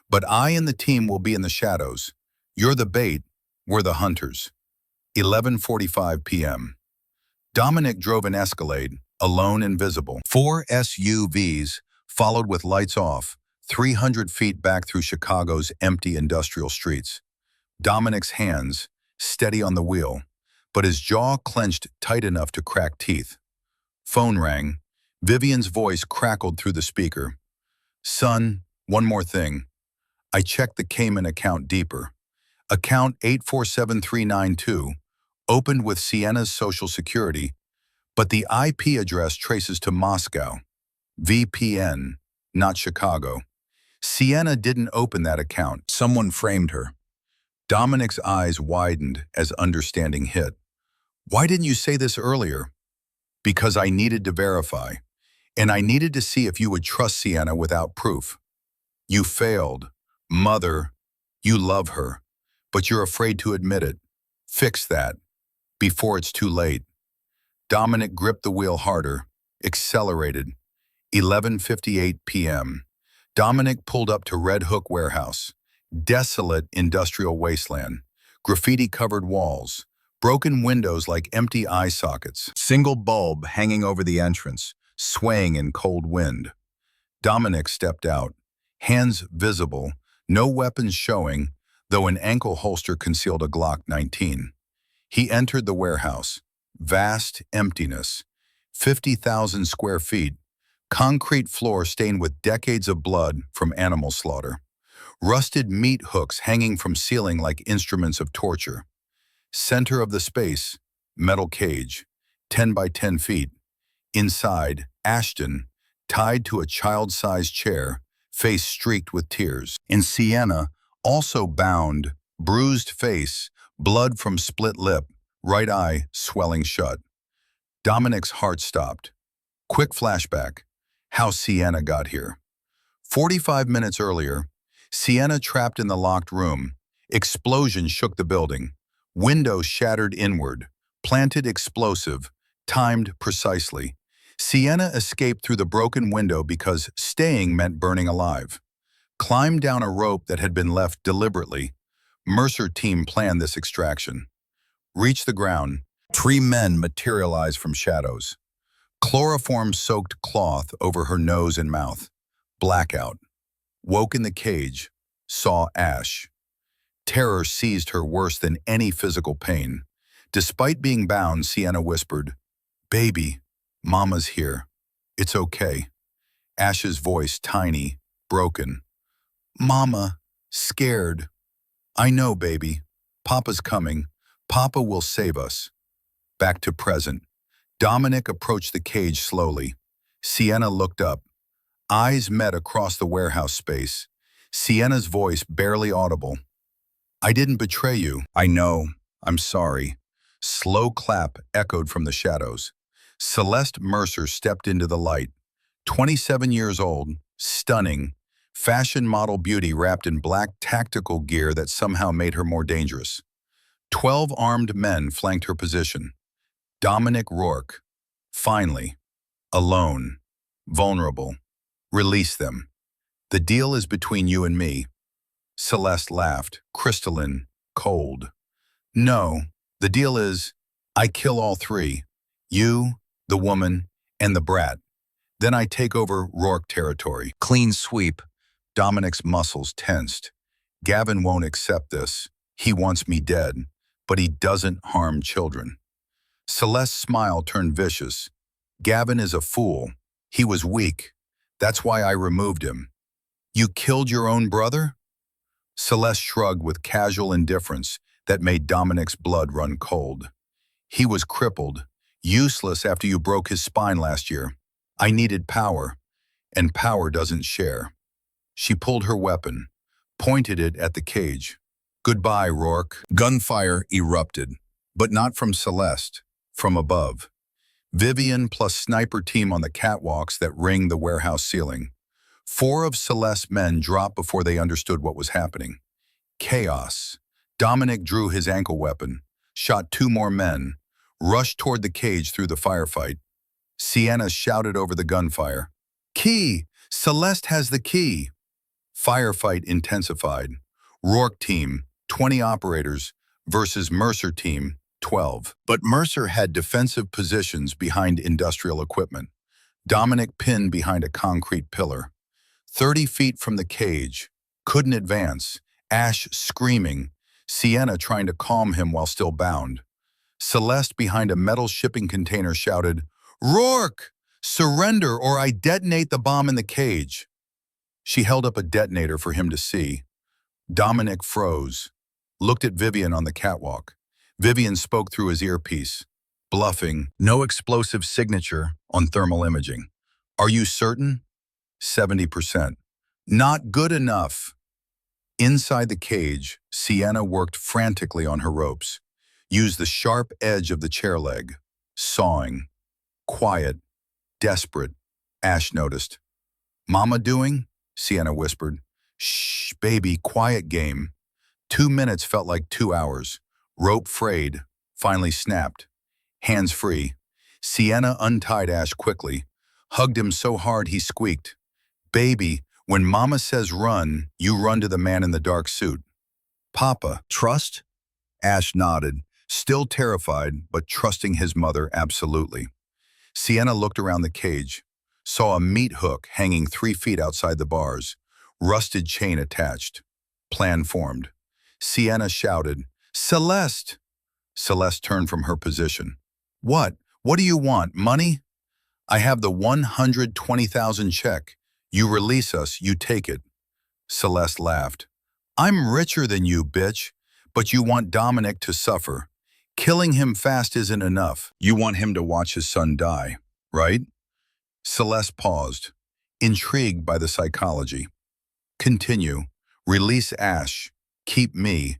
But I and the team will be in the shadows. You're the bait, we're the hunters. 11:45 p.m. Dominic drove an Escalade, alone and visible. 4 SUVs followed with lights off, 300 feet back through Chicago's empty industrial streets. Dominic's hands, steady on the wheel, but his jaw clenched tight enough to crack teeth. Phone rang. Vivian's voice crackled through the speaker. Son, one more thing. I checked the Cayman account deeper. Account 847392, opened with Sienna's social security, but the IP address traces to Moscow. VPN, not Chicago. Sienna didn't open that account. Someone framed her. Dominic's eyes widened as understanding hit. Why didn't you say this earlier? Because I needed to verify, and I needed to see if you would trust Sienna without proof. You failed. Mother, you love her, but you're afraid to admit it. Fix that, before it's too late. Dominic gripped the wheel harder, accelerated. 11:58 p.m. Dominic pulled up to Red Hook Warehouse. Desolate industrial wasteland, graffiti-covered walls, broken windows like empty eye sockets, single bulb hanging over the entrance, swaying in cold wind. Dominic stepped out, hands visible, no weapons showing, though an ankle holster concealed a Glock 19. He entered the warehouse. Vast emptiness. 50,000 square feet. Concrete floor stained with decades of blood from animal slaughter. Rusted meat hooks hanging from ceiling like instruments of torture. Center of the space, metal cage, 10 by 10 feet. Inside, Ashton, tied to a child-sized chair, face streaked with tears. In Sienna, also bound, bruised face, blood from split lip, right eye swelling shut. Dominic's heart stopped. Quick flashback, how Sienna got here. 45 minutes earlier, Sienna trapped in the locked room. Explosion shook the building. Windows shattered inward. Planted explosive. Timed precisely. Sienna escaped through the broken window because staying meant burning alive. Climbed down a rope that had been left deliberately. Mercer team planned this extraction. Reached the ground. 3 men materialized from shadows. Chloroform-soaked cloth over her nose and mouth. Blackout. Woke in the cage. Saw Ash. Terror seized her worse than any physical pain. Despite being bound, Sienna whispered, "Baby, Mama's here. It's okay." Ash's voice tiny, broken. "Mama, scared." "I know, baby. Papa's coming. Papa will save us." Back to present. Dominic approached the cage slowly. Sienna looked up. Eyes met across the warehouse space. Sienna's voice barely audible. "I didn't betray you." "I know. I'm sorry." Slow clap echoed from the shadows. Celeste Mercer stepped into the light. 27 years old, stunning, fashion model beauty wrapped in black tactical gear that somehow made her more dangerous. 12 armed men flanked her position. Dominic Rourke. Finally. Alone. Vulnerable. Release them. The deal is between you and me. Celeste laughed, crystalline, cold. "No, the deal is, I kill all 3. You, the woman, and the brat. Then I take over Rourke territory." Clean sweep. Dominic's muscles tensed. "Gavin won't accept this. He wants me dead, but he doesn't harm children." Celeste's smile turned vicious. "Gavin is a fool. He was weak. That's why I removed him." "You killed your own brother?" Celeste shrugged with casual indifference that made Dominic's blood run cold. "He was crippled, useless after you broke his spine last year. I needed power, and power doesn't share." She pulled her weapon, pointed it at the cage. "Goodbye, Rourke." Gunfire erupted, but not from Celeste, from above. Vivian plus sniper team on the catwalks that ringed the warehouse ceiling. 4 of Celeste's men dropped before they understood what was happening. Chaos. Dominic drew his ankle weapon, shot 2 more men, rushed toward the cage through the firefight. Sienna shouted over the gunfire. Key! Celeste has the key! Firefight intensified. Rourke team, 20 operators, versus Mercer team, 12. But Mercer had defensive positions behind industrial equipment. Dominic pinned behind a concrete pillar. 30 feet from the cage. Couldn't advance. Ash screaming. Sienna trying to calm him while still bound. Celeste behind a metal shipping container shouted, Rourke! Surrender or I detonate the bomb in the cage. She held up a detonator for him to see. Dominic froze. Looked at Vivian on the catwalk. Vivian spoke through his earpiece. Bluffing, no explosive signature on thermal imaging. Are you certain? 70%. Not good enough. Inside the cage, Sienna worked frantically on her ropes. Used the sharp edge of the chair leg. Sawing. Quiet. Desperate. Ash noticed. Mama doing? Sienna whispered. Shh, baby, quiet game. 2 minutes felt like 2 hours. Rope frayed. Finally snapped. Hands free. Sienna untied Ash quickly. Hugged him so hard he squeaked. Baby, when Mama says run, you run to the man in the dark suit. Papa, trust? Ash nodded, still terrified, but trusting his mother absolutely. Sienna looked around the cage, saw a meat hook hanging 3 feet outside the bars, rusted chain attached. Plan formed. Sienna shouted, Celeste! Celeste turned from her position. What? What do you want, money? I have the 120,000 check. You release us, you take it. Celeste laughed. I'm richer than you, bitch, but you want Dominic to suffer. Killing him fast isn't enough. You want him to watch his son die, right? Celeste paused, intrigued by the psychology. Continue. Release Ash. Keep me.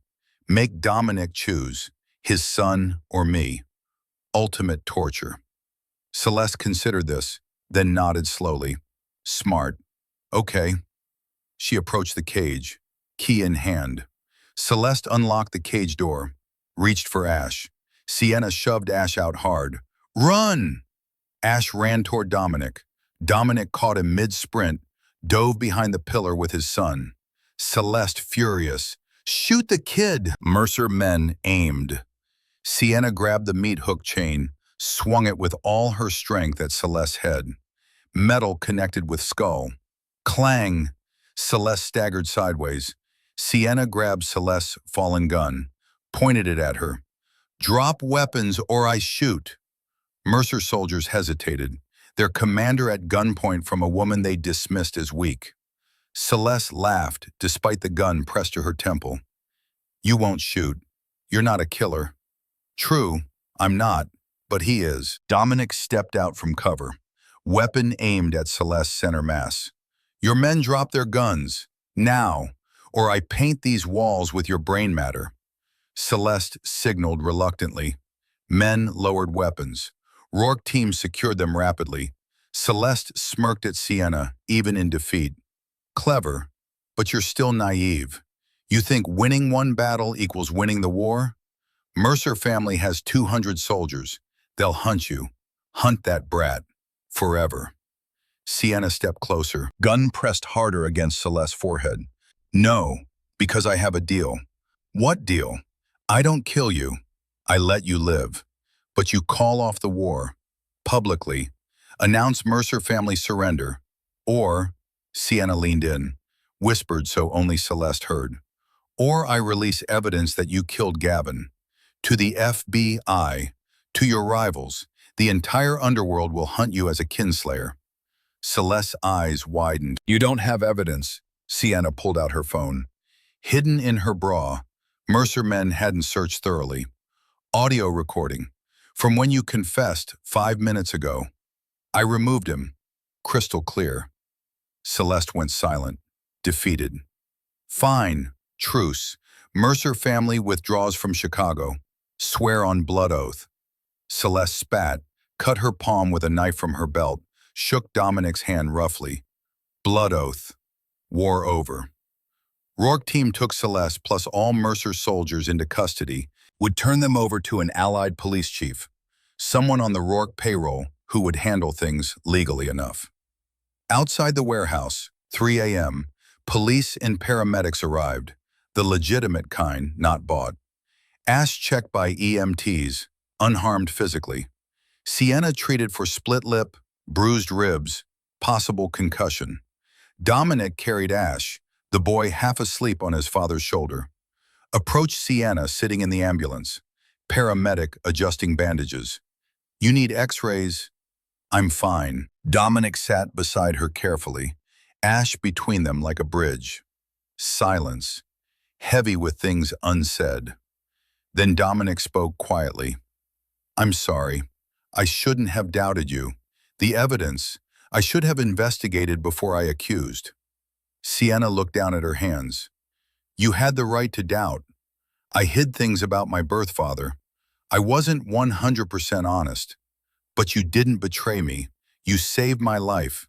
Make Dominic choose, his son or me. Ultimate torture. Celeste considered this, then nodded slowly. Smart. Okay. She approached the cage, key in hand. Celeste unlocked the cage door, reached for Ash. Sienna shoved Ash out hard. Run! Ash ran toward Dominic. Dominic caught him mid-sprint, dove behind the pillar with his son. Celeste furious. Shoot the kid! Mercer men aimed. Sienna grabbed the meat hook chain, swung it with all her strength at Celeste's head. Metal connected with skull. Clang! Celeste staggered sideways. Sienna grabbed Celeste's fallen gun, pointed it at her. Drop weapons or I shoot. Mercer soldiers hesitated, their commander at gunpoint from a woman they dismissed as weak. Celeste laughed, despite the gun pressed to her temple. You won't shoot. You're not a killer. True, I'm not, but he is. Dominic stepped out from cover, weapon aimed at Celeste's center mass. Your men drop their guns, now, or I paint these walls with your brain matter. Celeste signaled reluctantly. Men lowered weapons. Rourke team secured them rapidly. Celeste smirked at Sienna, even in defeat. Clever, but you're still naive. You think winning one battle equals winning the war? Mercer family has 200 soldiers. They'll hunt you. Hunt that brat. Forever. Sienna stepped closer, gun pressed harder against Celeste's forehead. No, because I have a deal. What deal? I don't kill you. I let you live. But you call off the war. Publicly. Announce Mercer family surrender. Or, Sienna leaned in, whispered so only Celeste heard. Or I release evidence that you killed Gavin. To the FBI. To your rivals. The entire underworld will hunt you as a kinslayer. Celeste's eyes widened. You don't have evidence. Sienna pulled out her phone. Hidden in her bra, Mercer men hadn't searched thoroughly. Audio recording. From when you confessed 5 minutes ago. I removed him. Crystal clear. Celeste went silent, defeated. Fine. Truce. Mercer family withdraws from Chicago. Swear on blood oath. Celeste spat, cut her palm with a knife from her belt, shook Dominic's hand roughly. Blood oath. War over. Rourke team took Celeste plus all Mercer soldiers into custody, would turn them over to an allied police chief, someone on the Rourke payroll who would handle things legally enough. Outside the warehouse, 3 a.m., police and paramedics arrived, the legitimate kind, not bought. Ash checked by EMTs, unharmed physically. Sienna treated for split lip, bruised ribs, possible concussion. Dominic carried Ash, the boy half asleep on his father's shoulder. Approached Sienna sitting in the ambulance, paramedic adjusting bandages. You need x-rays? I'm fine. Dominic sat beside her carefully, Ash between them like a bridge. Silence, heavy with things unsaid. Then Dominic spoke quietly. I'm sorry. I shouldn't have doubted you. The evidence, I should have investigated before I accused. Sienna looked down at her hands. You had the right to doubt. I hid things about my birth father. I wasn't 100% honest. But you didn't betray me. You saved my life.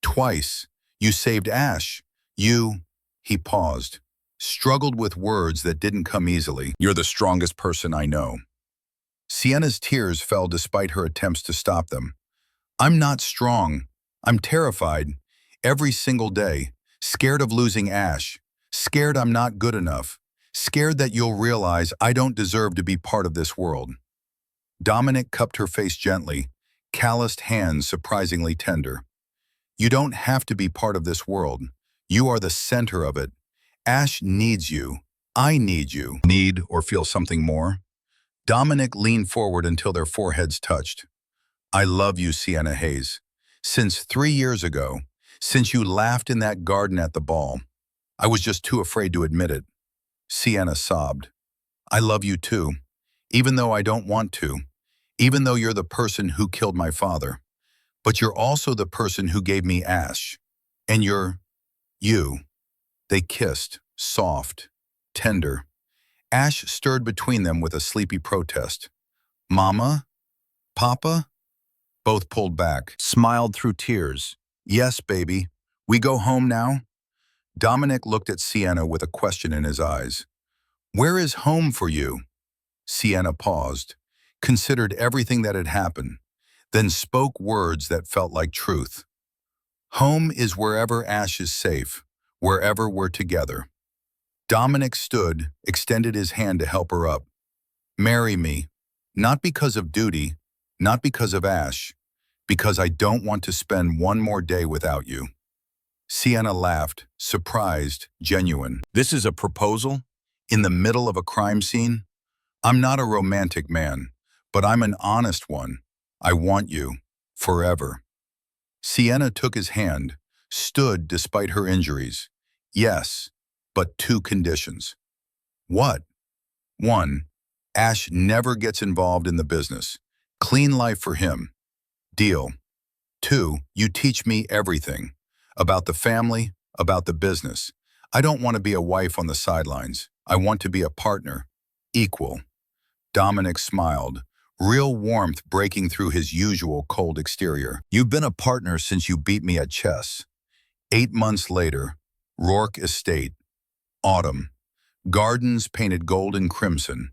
Twice. You saved Ash. He paused, struggled with words that didn't come easily. You're the strongest person I know. Sienna's tears fell despite her attempts to stop them. I'm not strong. I'm terrified. Every single day. Scared of losing Ash. Scared I'm not good enough. Scared that you'll realize I don't deserve to be part of this world. Dominic cupped her face gently, calloused hands surprisingly tender. You don't have to be part of this world. You are the center of it. Ash needs you. I need you. Need or feel something more? Dominic leaned forward until their foreheads touched. I love you, Sienna Hayes. Since 3 years ago, since you laughed in that garden at the ball, I was just too afraid to admit it. Sienna sobbed. I love you too, even though I don't want to, even though you're the person who killed my father. But you're also the person who gave me Ash. And you're you. They kissed, soft, tender. Ash stirred between them with a sleepy protest. Mama? Papa? Both pulled back, smiled through tears. Yes, baby. We go home now? Dominic looked at Sienna with a question in his eyes. Where is home for you? Sienna paused, considered everything that had happened, then spoke words that felt like truth. Home is wherever Ash is safe, wherever we're together. Dominic stood, extended his hand to help her up. Marry me, not because of duty, not because of Ash, because I don't want to spend one more day without you. Sienna laughed, surprised, genuine. This is a proposal? In the middle of a crime scene? I'm not a romantic man, but I'm an honest one. I want you, forever. Sienna took his hand, stood despite her injuries. Yes, but 2 conditions. What? 1, Ash never gets involved in the business. Clean life for him. Deal. 2, you teach me everything. About the family, about the business. I don't want to be a wife on the sidelines. I want to be a partner. Equal. Dominic smiled, real warmth breaking through his usual cold exterior. You've been a partner since you beat me at chess. 8 months later, Rourke Estate. Autumn. Gardens painted gold and crimson.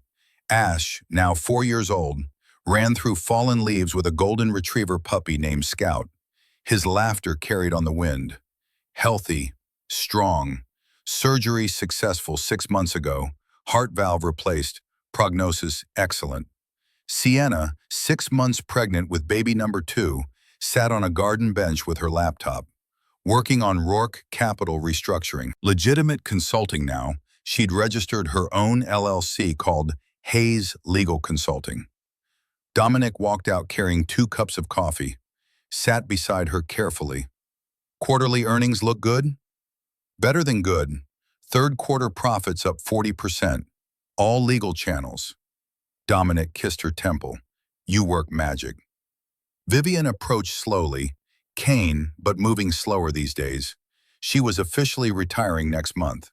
Ash, now 4 years old, ran through fallen leaves with a golden retriever puppy named Scout. His laughter carried on the wind. Healthy, strong. Surgery successful 6 months ago. Heart valve replaced. Prognosis excellent. Sienna, 6 months pregnant with baby number 2, sat on a garden bench with her laptop, working on Rourke Capital restructuring. Legitimate consulting now, she'd registered her own LLC called Hayes Legal Consulting. Dominic walked out carrying 2 cups of coffee, sat beside her carefully. Quarterly earnings look good? Better than good. Third quarter profits up 40%. All legal channels. Dominic kissed her temple. You work magic. Vivian approached slowly, cane but moving slower these days. She was officially retiring next month.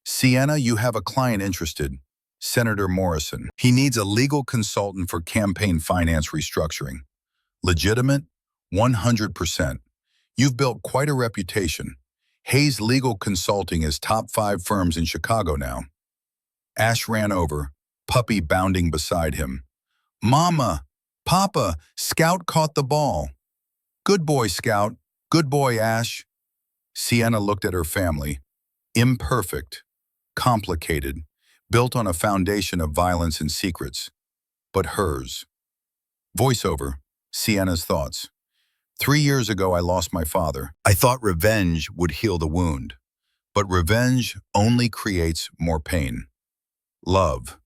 Sienna, you have a client interested. Senator Morrison. He needs a legal consultant for campaign finance restructuring. Legitimate? 100%. You've built quite a reputation. Hayes Legal Consulting is top 5 firms in Chicago now. Ash ran over, puppy bounding beside him. Mama! Papa! Scout caught the ball. Good boy, Scout. Good boy, Ash. Sienna looked at her family. Imperfect, complicated, built on a foundation of violence and secrets. But hers. Voiceover, Sienna's thoughts. 3 years ago, I lost my father. I thought revenge would heal the wound. But revenge only creates more pain. Love,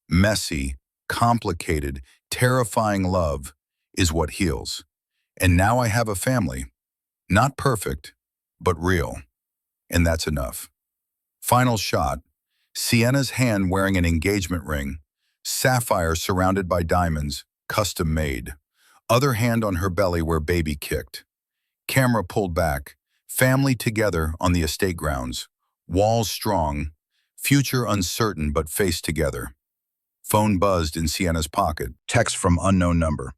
messy, complicated, terrifying love, is what heals. And now I have a family. Not perfect, but real. And that's enough. Final shot. Sienna's hand wearing an engagement ring. Sapphire surrounded by diamonds, custom made. Other hand on her belly where baby kicked. Camera pulled back. Family together on the estate grounds. Walls strong. Future uncertain but face together. Phone buzzed in Sienna's pocket. Text from unknown number.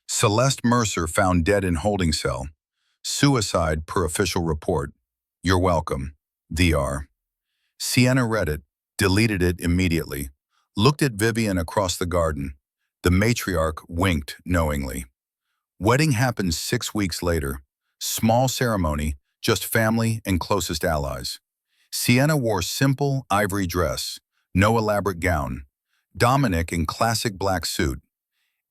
Celeste Mercer found dead in holding cell. Suicide per official report. You're welcome. DR. Sienna read it, deleted it immediately, looked at Vivian across the garden. The matriarch winked knowingly. Wedding happened 6 weeks later. Small ceremony, just family and closest allies. Sienna wore simple ivory dress, no elaborate gown. Dominic in classic black suit.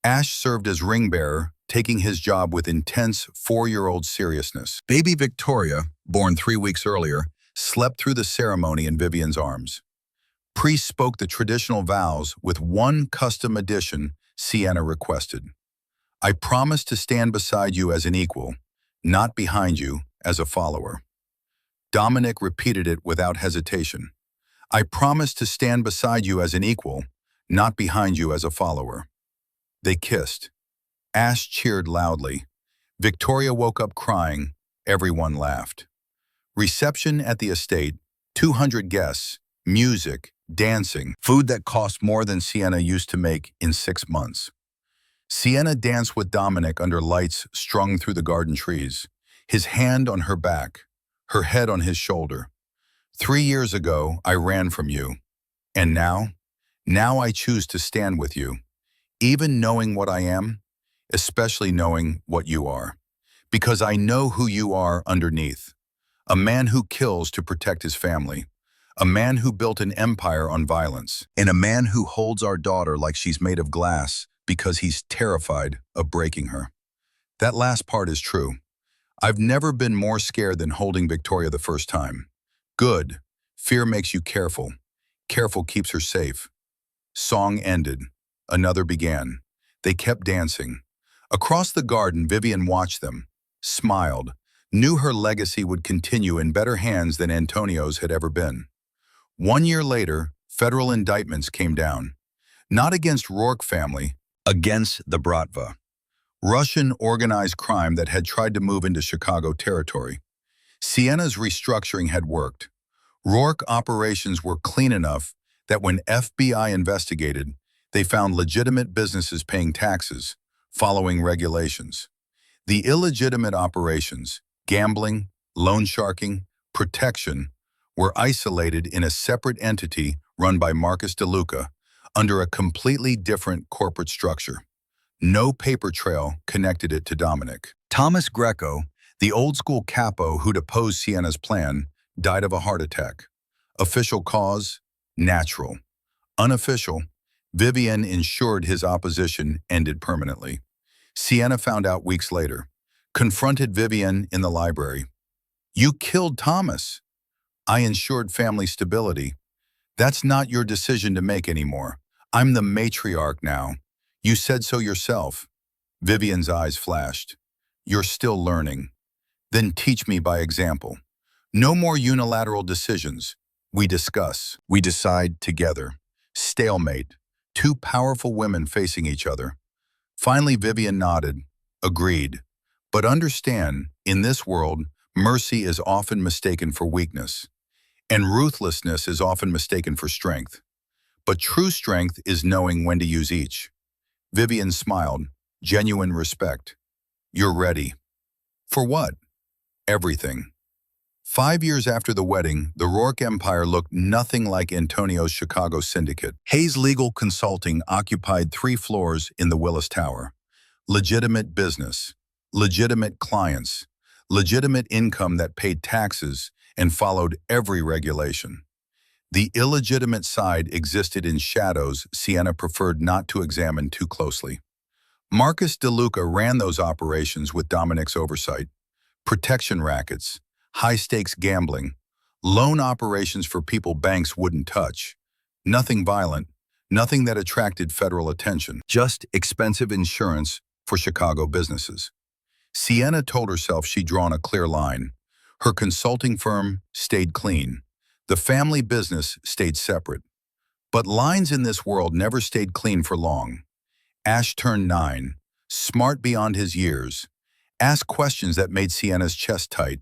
Ash served as ring bearer, taking his job with intense 4-year-old seriousness. Baby Victoria, born 3 weeks earlier, slept through the ceremony in Vivian's arms. Priest spoke the traditional vows with one custom addition Sienna requested. I promise to stand beside you as an equal, not behind you as a follower. Dominic repeated it without hesitation. I promise to stand beside you as an equal, not behind you as a follower. They kissed. Ash cheered loudly. Victoria woke up crying. Everyone laughed. Reception at the estate, 200 guests, music, dancing, food that cost more than Sienna used to make in 6 months. Sienna danced with Dominic under lights strung through the garden trees, his hand on her back, her head on his shoulder. 3 years ago, I ran from you. And now I choose to stand with you, even knowing what I am, especially knowing what you are, because I know who you are underneath. A man who kills to protect his family, a man who built an empire on violence, and a man who holds our daughter like she's made of glass because he's terrified of breaking her. That last part is true. I've never been more scared than holding Victoria the first time. Good. Fear makes you careful. Careful keeps her safe. Song ended. Another began. They kept dancing. Across the garden, Vivian watched them, smiled, knew her legacy would continue in better hands than Antonio's had ever been. 1 year later, federal indictments came down. Not against Rourke family, against the Bratva, Russian organized crime that had tried to move into Chicago territory. Sienna's restructuring had worked. Rourke operations were clean enough that when FBI investigated, they found legitimate businesses paying taxes, following regulations. The illegitimate operations, gambling, loan sharking, protection, were isolated in a separate entity run by Marcus DeLuca under a completely different corporate structure. No paper trail connected it to Dominic. Thomas Greco, the old-school capo who'd opposed Sienna's plan, died of a heart attack. Official cause? Natural. Unofficial? Vivian ensured his opposition ended permanently. Sienna found out weeks later. Confronted Vivian in the library. You killed Thomas. I ensured family stability. That's not your decision to make anymore. I'm the matriarch now. You said so yourself. Vivian's eyes flashed. You're still learning. Then teach me by example. No more unilateral decisions. We discuss. We decide together. Stalemate. Two powerful women facing each other. Finally, Vivian nodded. Agreed. But understand, in this world, mercy is often mistaken for weakness. And ruthlessness is often mistaken for strength. But true strength is knowing when to use each. Vivian smiled. Genuine respect. You're ready. For what? everything. 5 years after the wedding, the Rourke empire looked nothing like Antonio's Chicago syndicate. Hayes Legal Consulting occupied 3 floors in the Willis Tower. Legitimate business, legitimate clients, legitimate income that paid taxes and followed every regulation. The illegitimate side existed in shadows Sienna preferred not to examine too closely. Marcus DeLuca ran those operations with Dominic's oversight. Protection rackets, high-stakes gambling, loan operations for people banks wouldn't touch. Nothing violent, nothing that attracted federal attention, just expensive insurance for Chicago businesses. Sienna told herself she'd drawn a clear line. Her consulting firm stayed clean. The family business stayed separate. But lines in this world never stayed clean for long. Ash turned 9, smart beyond his years, asked questions that made Sienna's chest tight.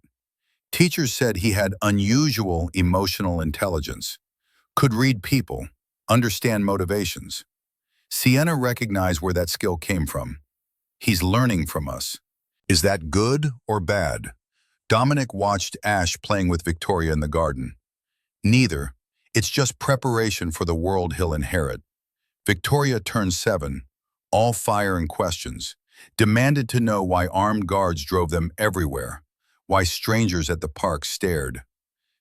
Teachers said he had unusual emotional intelligence, could read people, understand motivations. Sienna recognized where that skill came from. He's learning from us. Is that good or bad? Dominic watched Ash playing with Victoria in the garden. Neither. It's just preparation for the world he'll inherit. Victoria turned 7, all fire and questions, demanded to know why armed guards drove them everywhere, why strangers at the park stared.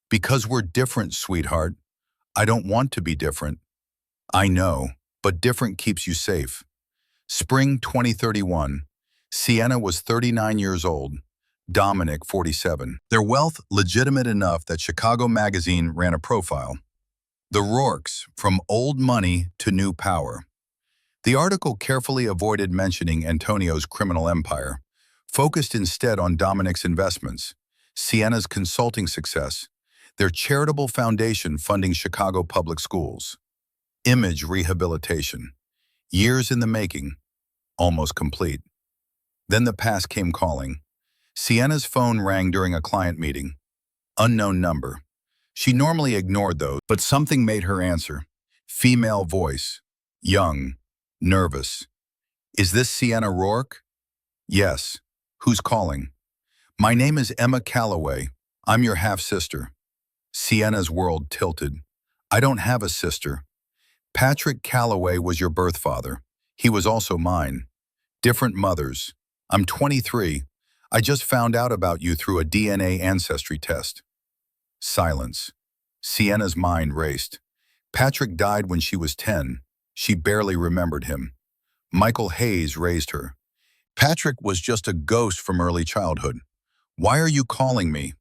Because we're different, sweetheart. I don't want to be different. I know, but different keeps you safe. Spring 2031. Sienna was 39 years old, Dominic 47. Their wealth legitimate enough that Chicago Magazine ran a profile. The Rourkes, from old money to new power. The article carefully avoided mentioning Antonio's criminal empire, focused instead on Dominic's investments, Sienna's consulting success, their charitable foundation funding Chicago public schools. Image rehabilitation. Years in the making, almost complete. Then the past came calling. Sienna's phone rang during a client meeting. Unknown number. She normally ignored those, but something made her answer. Female voice. Young. Nervous. Is this Sienna Rourke? Yes. Who's calling? My name is Emma Calloway. I'm your half-sister. Sienna's world tilted. I don't have a sister. Patrick Calloway was your birth father. He was also mine. Different mothers. I'm 23. I just found out about you through a DNA ancestry test. Silence. Sienna's mind raced. Patrick died when she was 10. She barely remembered him. Michael Hayes raised her. Patrick was just a ghost from early childhood. Why are you calling me?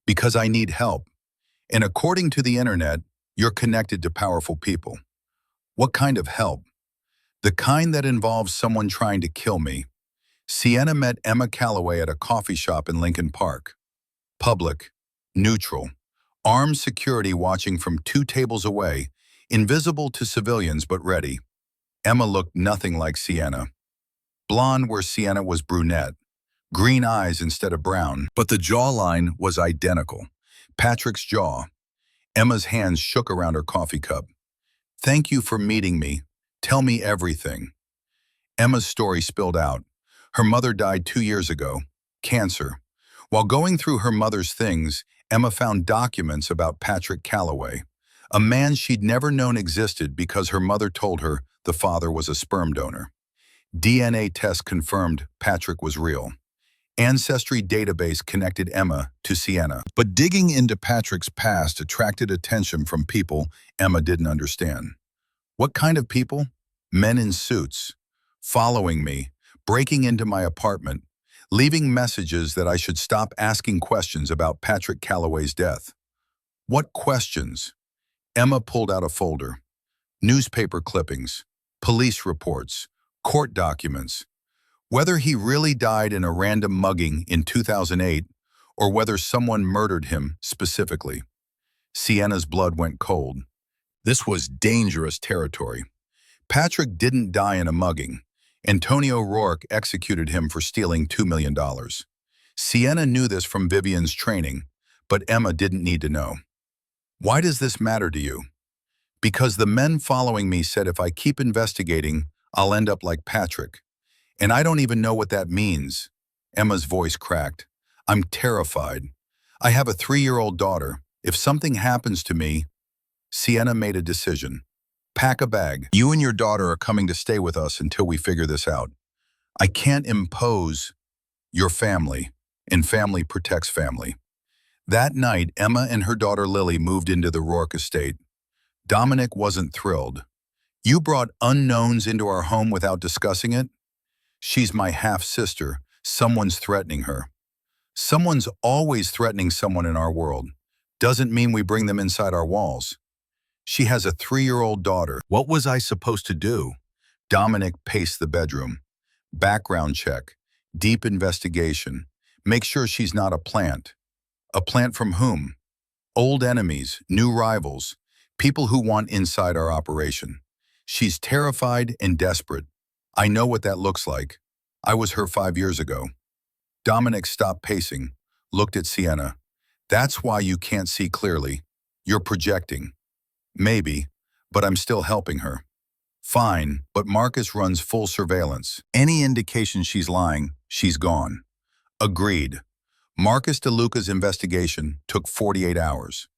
Because I need help. And according to the internet, you're connected to powerful people. What kind of help? The kind that involves someone trying to kill me. Sienna met Emma Calloway at a coffee shop in Lincoln Park. Public, neutral, armed security watching from 2 tables away, invisible to civilians but ready. Emma looked nothing like Sienna. Blonde where Sienna was brunette, green eyes instead of brown, but the jawline was identical. Patrick's jaw. Emma's hands shook around her coffee cup. Thank you for meeting me. Tell me everything. Emma's story spilled out. Her mother died 2 years ago. Cancer. While going through her mother's things, Emma found documents about Patrick Calloway, a man she'd never known existed because her mother told her the father was a sperm donor. DNA tests confirmed Patrick was real. Ancestry database connected Emma to Sienna. But digging into Patrick's past attracted attention from people Emma didn't understand. What kind of people? Men in suits, following me, breaking into my apartment, leaving messages that I should stop asking questions about Patrick Calloway's death. What questions? Emma pulled out a folder. Newspaper clippings, police reports, court documents. Whether he really died in a random mugging in 2008 or whether someone murdered him specifically. Sienna's blood went cold. This was dangerous territory. Patrick didn't die in a mugging. Antonio Rourke executed him for stealing $2 million. Sienna knew this from Vivian's training, but Emma didn't need to know. Why does this matter to you? Because the men following me said if I keep investigating, I'll end up like Patrick. And I don't even know what that means. Emma's voice cracked. I'm terrified. I have a 3-year-old daughter. If something happens to me, Sienna made a decision. Pack a bag. You and your daughter are coming to stay with us until we figure this out. I can't impose your family, and family protects family. That night, Emma and her daughter Lily moved into the Rourke estate. Dominic wasn't thrilled. You brought unknowns into our home without discussing it? She's my half-sister. Someone's threatening her. Someone's always threatening someone in our world. Doesn't mean we bring them inside our walls. She has a 3-year-old daughter. What was I supposed to do? Dominic paced the bedroom. Background check. Deep investigation. Make sure she's not a plant. A plant from whom? Old enemies, new rivals, people who want inside our operation. She's terrified and desperate. I know what that looks like. I was her 5 years ago. Dominic stopped pacing, looked at Sienna. That's why you can't see clearly. You're projecting. Maybe, but I'm still helping her. Fine, but Marcus runs full surveillance. Any indication she's lying, she's gone. Agreed. Marcus DeLuca's investigation took 48 hours.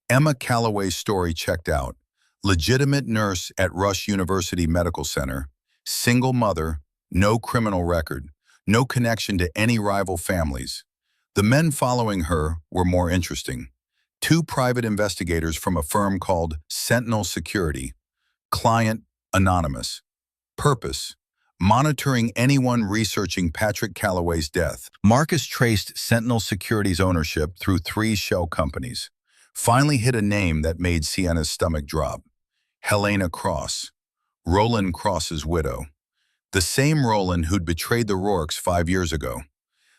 Emma Calloway's story checked out. Legitimate nurse at Rush University Medical Center. Single mother, no criminal record, no connection to any rival families. The men following her were more interesting. 2 private investigators from a firm called Sentinel Security. Client, anonymous. Purpose, monitoring anyone researching Patrick Calloway's death. Marcus traced Sentinel Security's ownership through 3 shell companies. Finally hit a name that made Sienna's stomach drop. Helena Cross, Roland Cross's widow. The same Roland who'd betrayed the Rourkes 5 years ago.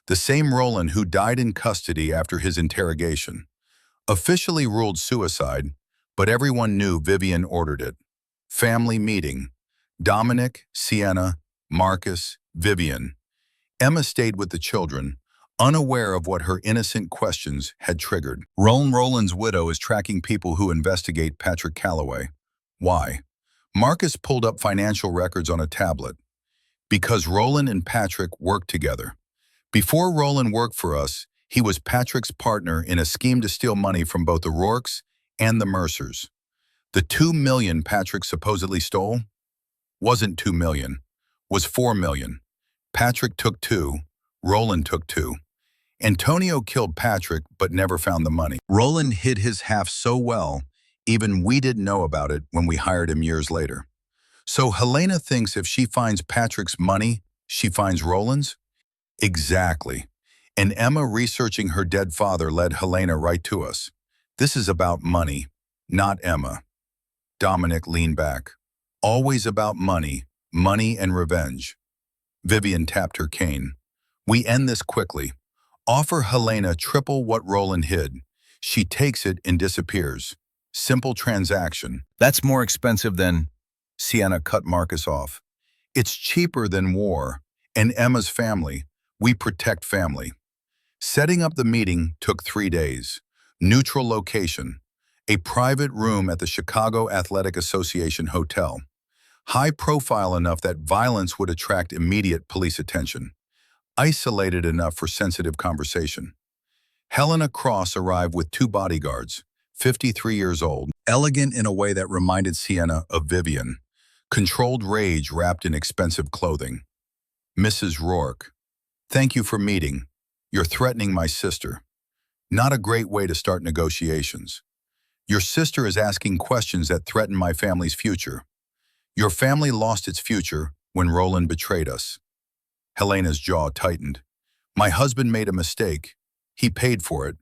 The same Roland who died in custody after his interrogation. Officially ruled suicide, but everyone knew Vivian ordered it. Family meeting. Dominic, Sienna, Marcus, Vivian. Emma stayed with the children, unaware of what her innocent questions had triggered. Roland's widow is tracking people who investigate Patrick Calloway. Why? Marcus pulled up financial records on a tablet. Because Roland and Patrick worked together. Before Roland worked for us, he was Patrick's partner in a scheme to steal money from both the Rourkes and the Mercers. The $2 million Patrick supposedly stole wasn't $2 million, was $4 million. Patrick took 2, Roland took 2. Antonio killed Patrick but never found the money. Roland hid his half so well, even we didn't know about it when we hired him years later. So Helena thinks if she finds Patrick's money, she finds Roland's? Exactly. And Emma researching her dead father led Helena right to us. This is about money, not Emma. Dominic leaned back. Always about money, money and revenge. Vivian tapped her cane. We end this quickly. Offer Helena triple what Roland hid. She takes it and disappears. Simple transaction. That's more expensive than... Sienna cut Marcus off. It's cheaper than war. And Emma's family. We protect family. Setting up the meeting took 3 days. Neutral location. A private room at the Chicago Athletic Association Hotel. High profile enough that violence would attract immediate police attention. Isolated enough for sensitive conversation. Helena Cross arrived with 2 bodyguards, 53 years old, elegant in a way that reminded Sienna of Vivian. Controlled rage wrapped in expensive clothing. Mrs. Rourke, thank you for meeting. You're threatening my sister. Not a great way to start negotiations. Your sister is asking questions that threaten my family's future. Your family lost its future when Roland betrayed us. Helena's jaw tightened. My husband made a mistake. He paid for it.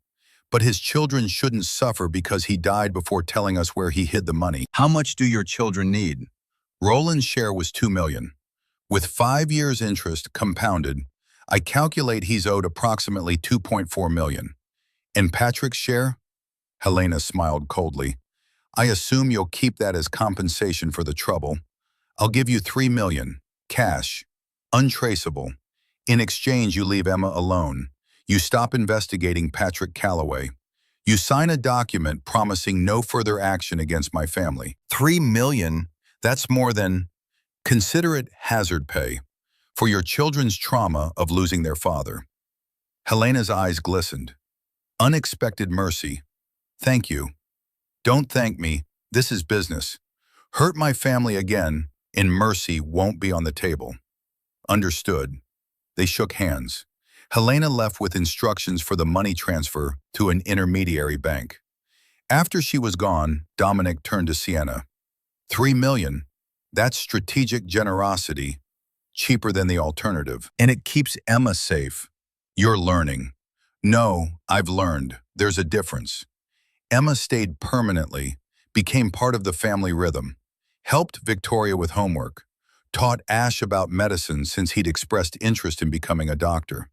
But his children shouldn't suffer because he died before telling us where he hid the money. How much do your children need? Roland's share was $2 million. With 5 years' interest compounded, I calculate he's owed approximately $2.4 million. And Patrick's share? Helena smiled coldly. I assume you'll keep that as compensation for the trouble. I'll give you $3 million, cash, untraceable. In exchange, you leave Emma alone. You stop investigating Patrick Calloway. You sign a document promising no further action against my family. $3 million? That's more than... Consider it hazard pay for your children's trauma of losing their father. Helena's eyes glistened. Unexpected mercy. Thank you. Don't thank me. This is business. Hurt my family again, and mercy won't be on the table. Understood. They shook hands. Helena left with instructions for the money transfer to an intermediary bank. After she was gone, Dominic turned to Sienna. 3 million. That's strategic generosity, cheaper than the alternative. And it keeps Emma safe. You're learning. No, I've learned. There's a difference. Emma stayed permanently, became part of the family rhythm, helped Victoria with homework, taught Ash about medicine since he'd expressed interest in becoming a doctor.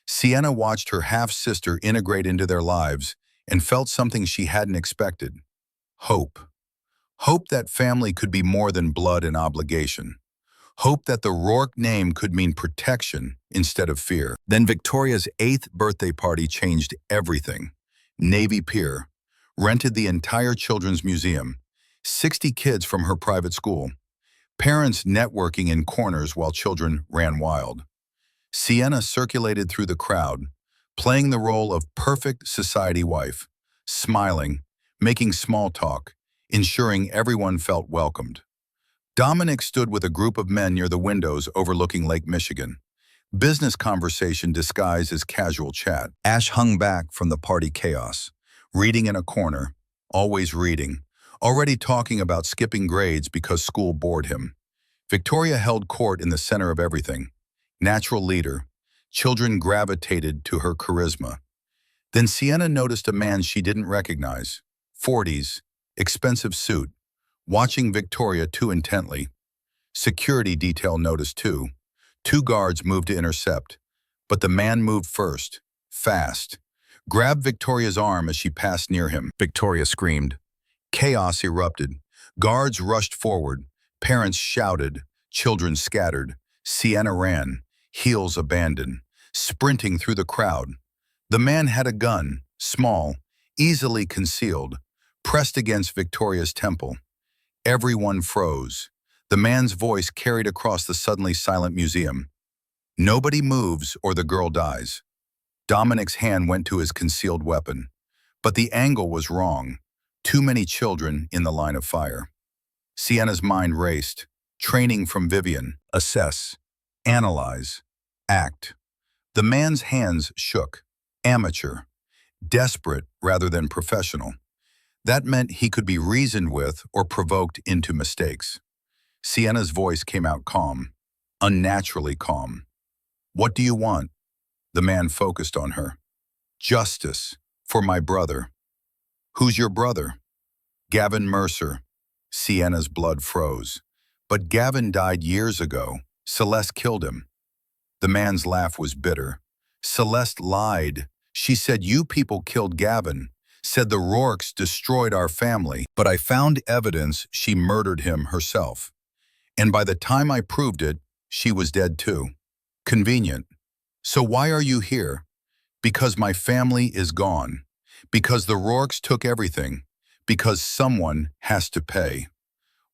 Sienna watched her half-sister integrate into their lives and felt something she hadn't expected. Hope. Hope that family could be more than blood and obligation. Hope that the Rourke name could mean protection instead of fear. Then Victoria's 8th birthday party changed everything. Navy Pier rented the entire children's museum, 60 kids from her private school, parents networking in corners while children ran wild. Sienna circulated through the crowd, playing the role of perfect society wife, smiling, making small talk, ensuring everyone felt welcomed. Dominic stood with a group of men near the windows overlooking Lake Michigan. Business conversation disguised as casual chat. Ash hung back from the party chaos, reading in a corner, always reading, already talking about skipping grades because school bored him. Victoria held court in the center of everything. Natural leader. Children gravitated to her charisma. Then Sienna noticed a man she didn't recognize. 40s, expensive suit, watching Victoria too intently. Security detail noticed too. 2 guards moved to intercept, but the man moved first, fast, grabbed Victoria's arm as she passed near him. Victoria screamed. Chaos erupted. Guards rushed forward. Parents shouted. Children scattered. Sienna ran, heels abandoned, sprinting through the crowd. The man had a gun, small, easily concealed, pressed against Victoria's temple. Everyone froze. The man's voice carried across the suddenly silent museum. Nobody moves or the girl dies. Dominic's hand went to his concealed weapon. But the angle was wrong. Too many children in the line of fire. Sienna's mind raced. Training from Vivian. Assess. Analyze. Act. The man's hands shook. Amateur. Desperate rather than professional. That meant he could be reasoned with or provoked into mistakes. Sienna's voice came out calm. Unnaturally calm. What do you want? The man focused on her. Justice. For my brother. Who's your brother? Gavin Mercer. Sienna's blood froze. But Gavin died years ago. Celeste killed him. The man's laugh was bitter. Celeste lied. She said you people killed Gavin. Said the Rourkes destroyed our family. But I found evidence she murdered him herself. And by the time I proved it, she was dead too. Convenient. So why are you here? Because my family is gone. Because the Rourkes took everything. Because someone has to pay.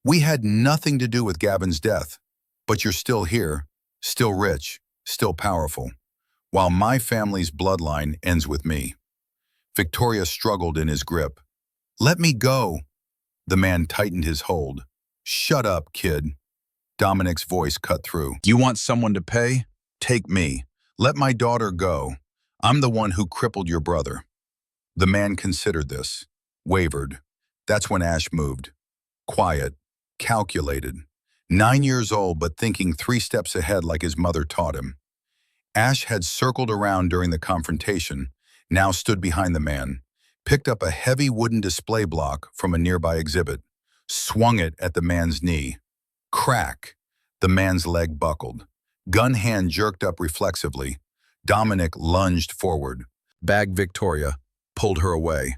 We had nothing to do with Gavin's death. But you're still here, still rich, still powerful. While my family's bloodline ends with me. Victoria struggled in his grip. Let me go. The man tightened his hold. Shut up, kid. Dominic's voice cut through. You want someone to pay? Take me. Let my daughter go. I'm the one who crippled your brother. The man considered this. Wavered. That's when Ash moved. Quiet. Calculated. 9 years old but thinking 3 steps ahead like his mother taught him. Ash had circled around during the confrontation, now stood behind the man, picked up a heavy wooden display block from a nearby exhibit, swung it at the man's knee. Crack! The man's leg buckled. Gun hand jerked up reflexively. Dominic lunged forward. Bagged Victoria, pulled her away.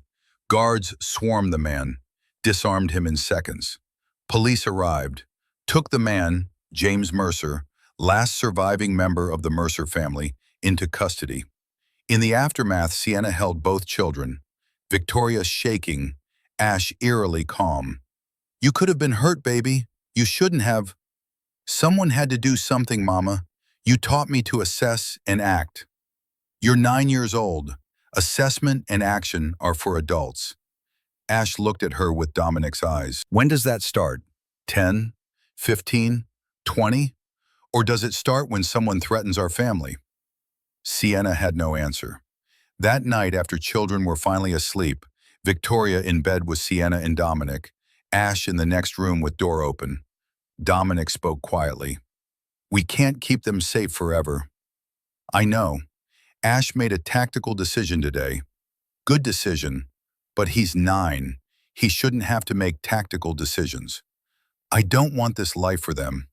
Guards swarmed the man, disarmed him in seconds. Police arrived, took the man, James Mercer, last surviving member of the Mercer family, into custody. In the aftermath, Sienna held both children, Victoria shaking, Ash eerily calm. You could have been hurt, baby. You shouldn't have. Someone had to do something, Mama. You taught me to assess and act. You're 9 years old. Assessment and action are for adults. Ash looked at her with Dominic's eyes. When does that start? 10? 15? 20? Or does it start when someone threatens our family? Sienna had no answer. That night, after children were finally asleep, Victoria in bed with Sienna and Dominic, Ash in the next room with door open. Dominic spoke quietly. We can't keep them safe forever. I know. Ash made a tactical decision today. Good decision. But he's 9. He shouldn't have to make tactical decisions. I don't want this life for them.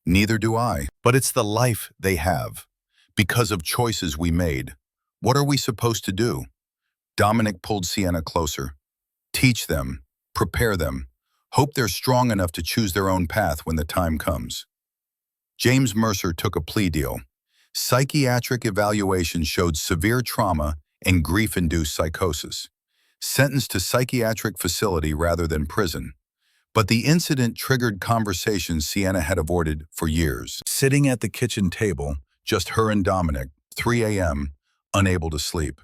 Neither do I. But it's the life they have. Because of choices we made. What are we supposed to do? Dominic pulled Sienna closer. Teach them. Prepare them. Hope they're strong enough to choose their own path when the time comes. James Mercer took a plea deal. Psychiatric evaluation showed severe trauma and grief-induced psychosis. Sentenced to psychiatric facility rather than prison. But the incident triggered conversations Sienna had avoided for years. Sitting at the kitchen table, just her and Dominic, 3 a.m., unable to sleep.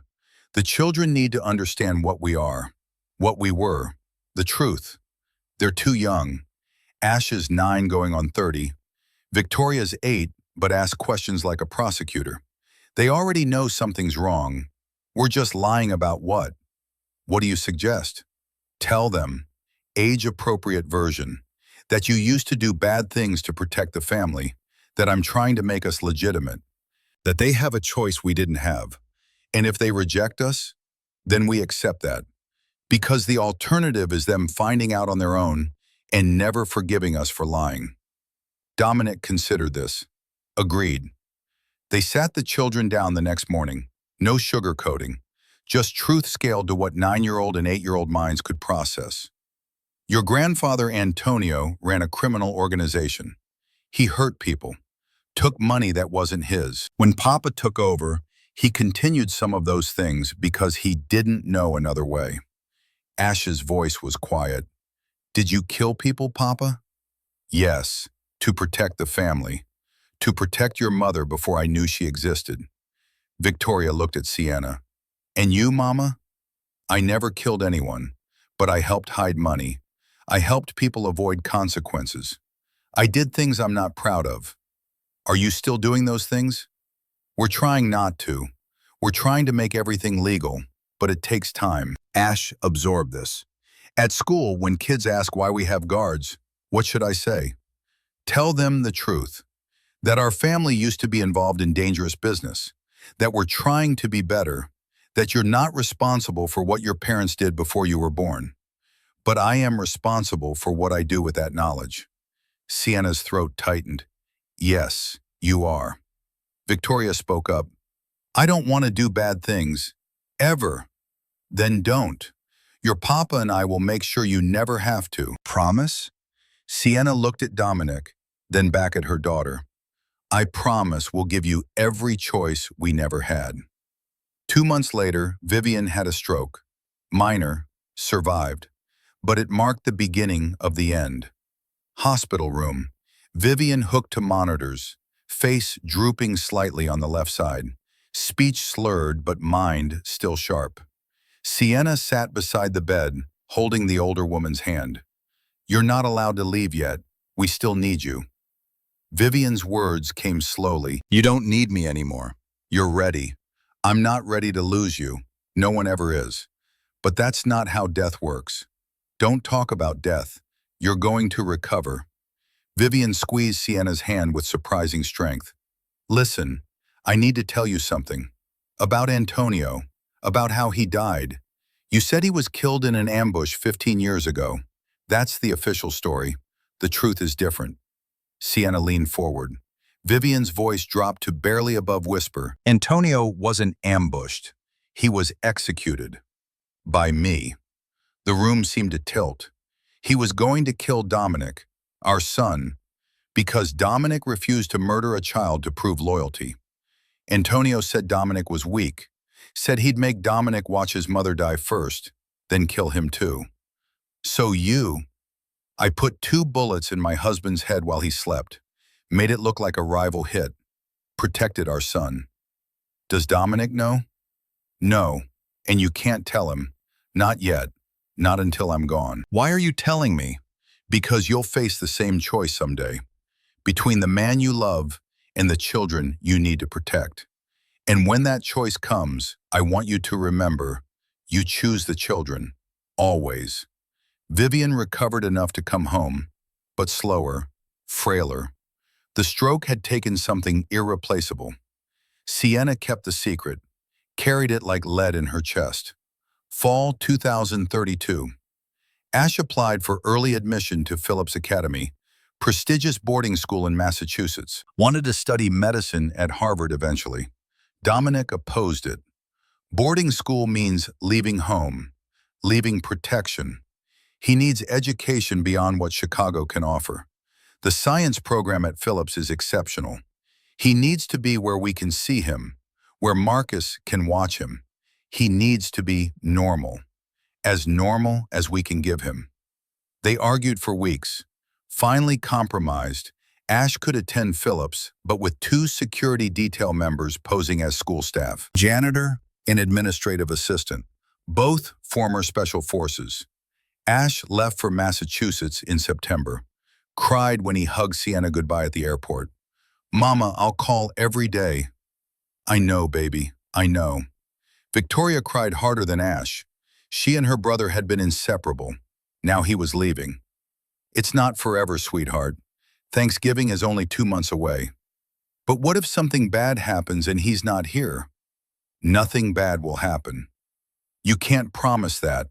The children need to understand what we are, what we were, the truth. They're too young. Ash is 9 going on 30. Victoria's 8, but asks questions like a prosecutor. They already know something's wrong. We're just lying about what? What do you suggest? Tell them, age-appropriate version, that you used to do bad things to protect the family, that I'm trying to make us legitimate, that they have a choice we didn't have. And if they reject us, then we accept that. Because the alternative is them finding out on their own and never forgiving us for lying. Dominic considered this. Agreed. They sat the children down the next morning. No sugarcoating. Just truth scaled to what 9-year-old and 8-year-old minds could process. Your grandfather Antonio ran a criminal organization. He hurt people. Took money that wasn't his. When Papa took over, he continued some of those things because he didn't know another way. Ash's voice was quiet. Did you kill people, Papa? Yes, to protect the family. To protect your mother before I knew she existed. Victoria looked at Sienna. And you, Mama? I never killed anyone, but I helped hide money. I helped people avoid consequences. I did things I'm not proud of. Are you still doing those things? We're trying not to. We're trying to make everything legal, but it takes time. Ash absorbed this. At school, when kids ask why we have guards, what should I say? Tell them the truth. That our family used to be involved in dangerous business. That we're trying to be better. That you're not responsible for what your parents did before you were born. But I am responsible for what I do with that knowledge. Sienna's throat tightened. Yes, you are. Victoria spoke up. I don't want to do bad things. Ever. Then don't. Your papa and I will make sure you never have to. Promise? Sienna looked at Dominic, then back at her daughter. I promise we'll give you every choice we never had. 2 months later, Vivian had a stroke. Minor, survived. But it marked the beginning of the end. Hospital room. Vivian hooked to monitors, face drooping slightly on the left side, speech slurred but mind still sharp. Sienna sat beside the bed, holding the older woman's hand. You're not allowed to leave yet. We still need you. Vivian's words came slowly. You don't need me anymore. You're ready. I'm not ready to lose you. No one ever is. But that's not how death works. Don't talk about death. You're going to recover. Vivian squeezed Sienna's hand with surprising strength. Listen, I need to tell you something. About Antonio. About how he died. You said he was killed in an ambush 15 years ago. That's the official story. The truth is different. Sienna leaned forward. Vivian's voice dropped to barely above whisper. Antonio wasn't ambushed. He was executed. By me. The room seemed to tilt. He was going to kill Dominic, our son, because Dominic refused to murder a child to prove loyalty. Antonio said Dominic was weak, said he'd make Dominic watch his mother die first, then kill him too. So I put 2 bullets in my husband's head while he slept, made it look like a rival hit, protected our son. Does Dominic know? No, and you can't tell him. Not yet. Not until I'm gone. Why are you telling me? Because you'll face the same choice someday, between the man you love and the children you need to protect. And when that choice comes, I want you to remember, you choose the children, always. Vivian recovered enough to come home, but slower, frailer. The stroke had taken something irreplaceable. Sienna kept the secret, carried it like lead in her chest. Fall 2032. Ash applied for early admission to Phillips Academy, prestigious boarding school in Massachusetts. Wanted to study medicine at Harvard eventually. Dominic opposed it. Boarding school means leaving home, leaving protection. He needs education beyond what Chicago can offer. The science program at Phillips is exceptional. He needs to be where we can see him, where Marcus can watch him. He needs to be normal as we can give him. They argued for weeks. Finally compromised, Ash could attend Phillips, but with 2 security detail members posing as school staff. Janitor and administrative assistant, both former special forces. Ash left for Massachusetts in September, cried when he hugged Sienna goodbye at the airport. Mama, I'll call every day. I know, baby, I know. Victoria cried harder than Ash. She and her brother had been inseparable. Now he was leaving. It's not forever, sweetheart. Thanksgiving is only 2 months away. But what if something bad happens and he's not here? Nothing bad will happen. You can't promise that.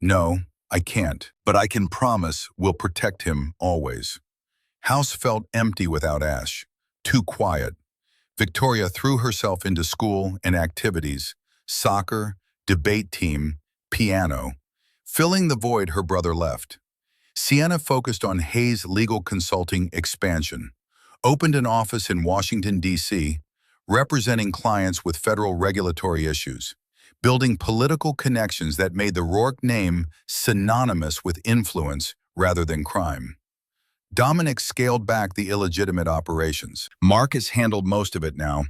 No, I can't. But I can promise we'll protect him always. House felt empty without Ash. Too quiet. Victoria threw herself into school and activities, soccer, debate team, piano, filling the void her brother left. Sienna focused on Hayes Legal Consulting expansion, opened an office in Washington, D.C., representing clients with federal regulatory issues, building political connections that made the Rourke name synonymous with influence rather than crime. Dominic scaled back the illegitimate operations. Marcus handled most of it now.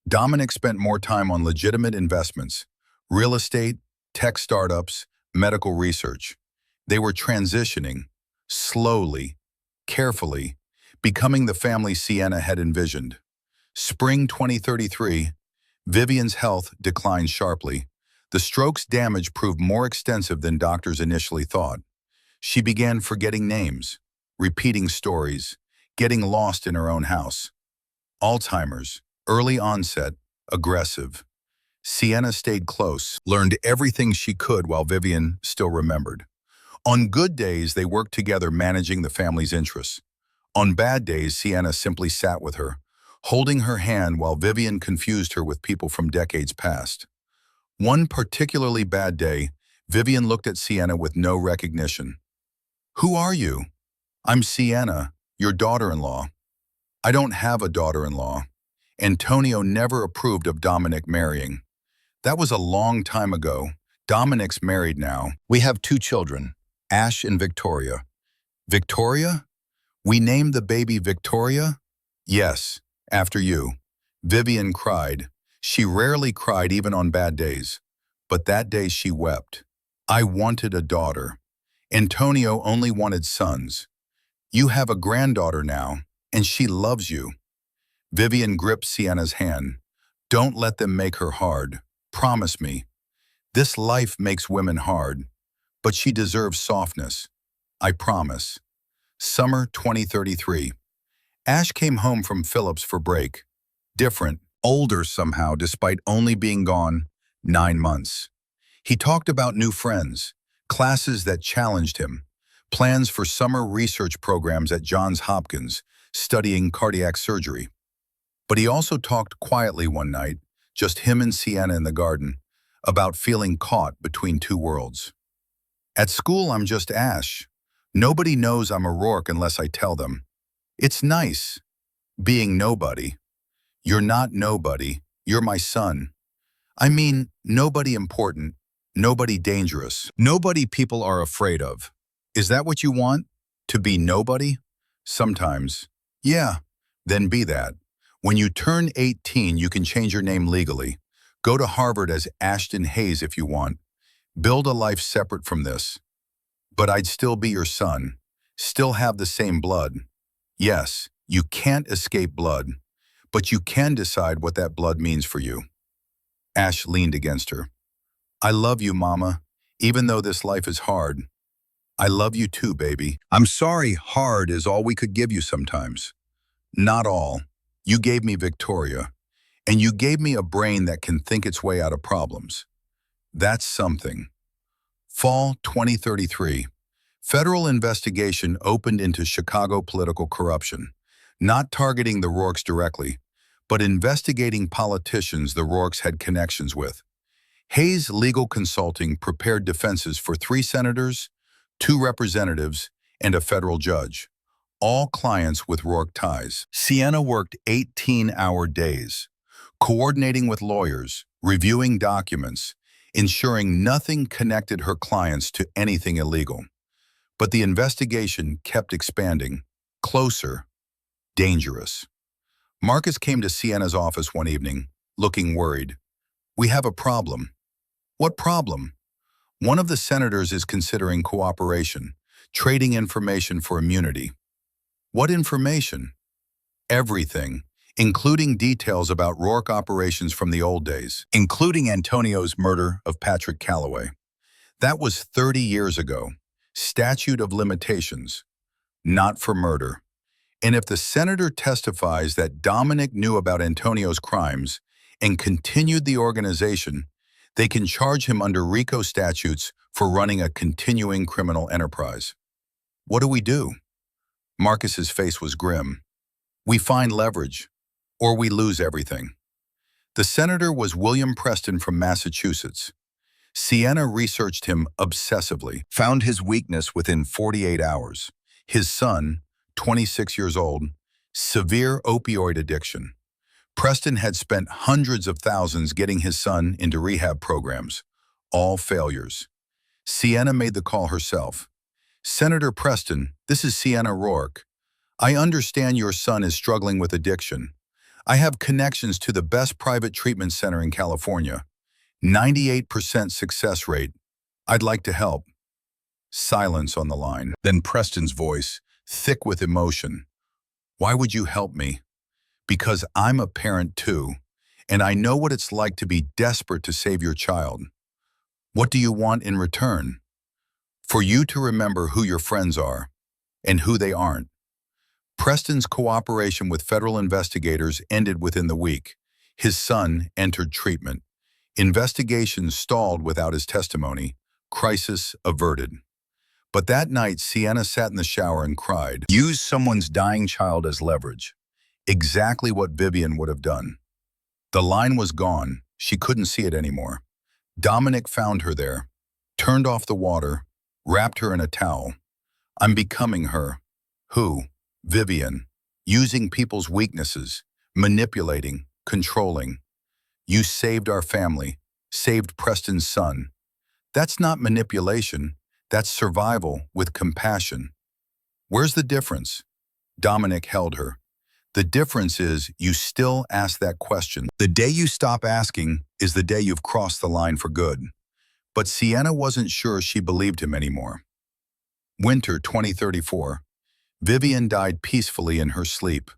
Dominic spent more time on legitimate investments, real estate, tech startups, medical research. They were transitioning, slowly, carefully, becoming the family Sienna had envisioned. Spring 2033, Vivian's health declined sharply. The stroke's damage proved more extensive than doctors initially thought. She began forgetting names, repeating stories, getting lost in her own house. Alzheimer's, early onset, aggressive. Sienna stayed close, learned everything she could while Vivian still remembered. On good days, they worked together managing the family's interests. On bad days, Sienna simply sat with her, holding her hand while Vivian confused her with people from decades past. One particularly bad day, Vivian looked at Sienna with no recognition. "Who are you?" "I'm Sienna, your daughter-in-law." "I don't have a daughter-in-law." Antonio never approved of Dominic marrying. That was a long time ago. Dominic's married now. "We have 2 children, Ash and Victoria." "Victoria? We named the baby Victoria?" "Yes, after you." Vivian cried. She rarely cried even on bad days. But that day she wept. "I wanted a daughter. Antonio only wanted sons. You have a granddaughter now, and she loves you." Vivian gripped Sienna's hand. "Don't let them make her hard. Promise me. This life makes women hard, but she deserves softness. I promise." Summer 2033. Ash came home from Phillips for break. Different, older somehow despite only being gone 9 months. He talked about new friends, classes that challenged him, plans for summer research programs at Johns Hopkins, studying cardiac surgery. But he also talked quietly one night, just him and Sienna in the garden, about feeling caught between 2 worlds. "At school, I'm just Ash. Nobody knows I'm a Rourke unless I tell them. It's nice, being nobody. You're not nobody, you're my son. I mean, nobody important, nobody dangerous, nobody people are afraid of. Is that what you want? To be nobody? Sometimes. Yeah, then be that. When you turn 18, you can change your name legally. Go to Harvard as Ashton Hayes if you want. Build a life separate from this. But I'd still be your son. Still have the same blood. Yes, you can't escape blood, but you can decide what that blood means for you. Ash leaned against her. I love you, Mama, even though this life is hard. I love you too, baby. I'm sorry hard is all we could give you sometimes. Not all. You gave me Victoria, and you gave me a brain that can think its way out of problems. That's something. Fall 2033. Federal investigation opened into Chicago political corruption, not targeting the Rourkes directly, but investigating politicians the Rourkes had connections with. Hayes Legal Consulting prepared defenses for 3 senators, 2 representatives, and a federal judge, all clients with Rourke ties. Sienna worked 18-hour days, coordinating with lawyers, reviewing documents, ensuring nothing connected her clients to anything illegal. But the investigation kept expanding, closer, dangerous. Marcus came to Sienna's office one evening, looking worried. We have a problem. What problem? One of the senators is considering cooperation, trading information for immunity. What information? Everything, including details about Rourke operations from the old days, including Antonio's murder of Patrick Calloway. That was 30 years ago. Statute of limitations, not for murder. And if the senator testifies that Dominic knew about Antonio's crimes and continued the organization, they can charge him under RICO statutes for running a continuing criminal enterprise. What do we do? Marcus's face was grim. We find leverage, or we lose everything. The senator was William Preston from Massachusetts. Sienna researched him obsessively, found his weakness within 48 hours. His son, 26 years old, severe opioid addiction. Preston had spent hundreds of thousands getting his son into rehab programs, all failures. Sienna made the call herself. Senator Preston, this is Sienna Rourke. I understand your son is struggling with addiction. I have connections to the best private treatment center in California. 98% success rate. I'd like to help. Silence on the line. Then Preston's voice, thick with emotion. Why would you help me? Because I'm a parent too, and I know what it's like to be desperate to save your child. What do you want in return? For you to remember who your friends are and who they aren't. Preston's cooperation with federal investigators ended within the week. His son entered treatment. Investigations stalled without his testimony. Crisis averted. But that night, Sienna sat in the shower and cried. Use someone's dying child as leverage. Exactly what Vivian would have done. The line was gone. She couldn't see it anymore. Dominic found her there, turned off the water, wrapped her in a towel. I'm becoming her. Who? Vivian. Using people's weaknesses, manipulating, controlling. You saved our family, saved Preston's son. That's not manipulation, that's survival with compassion. Where's the difference? Dominic held her. The difference is you still ask that question. The day you stop asking is the day you've crossed the line for good. But Sienna wasn't sure she believed him anymore. Winter 2034. Vivian died peacefully in her sleep,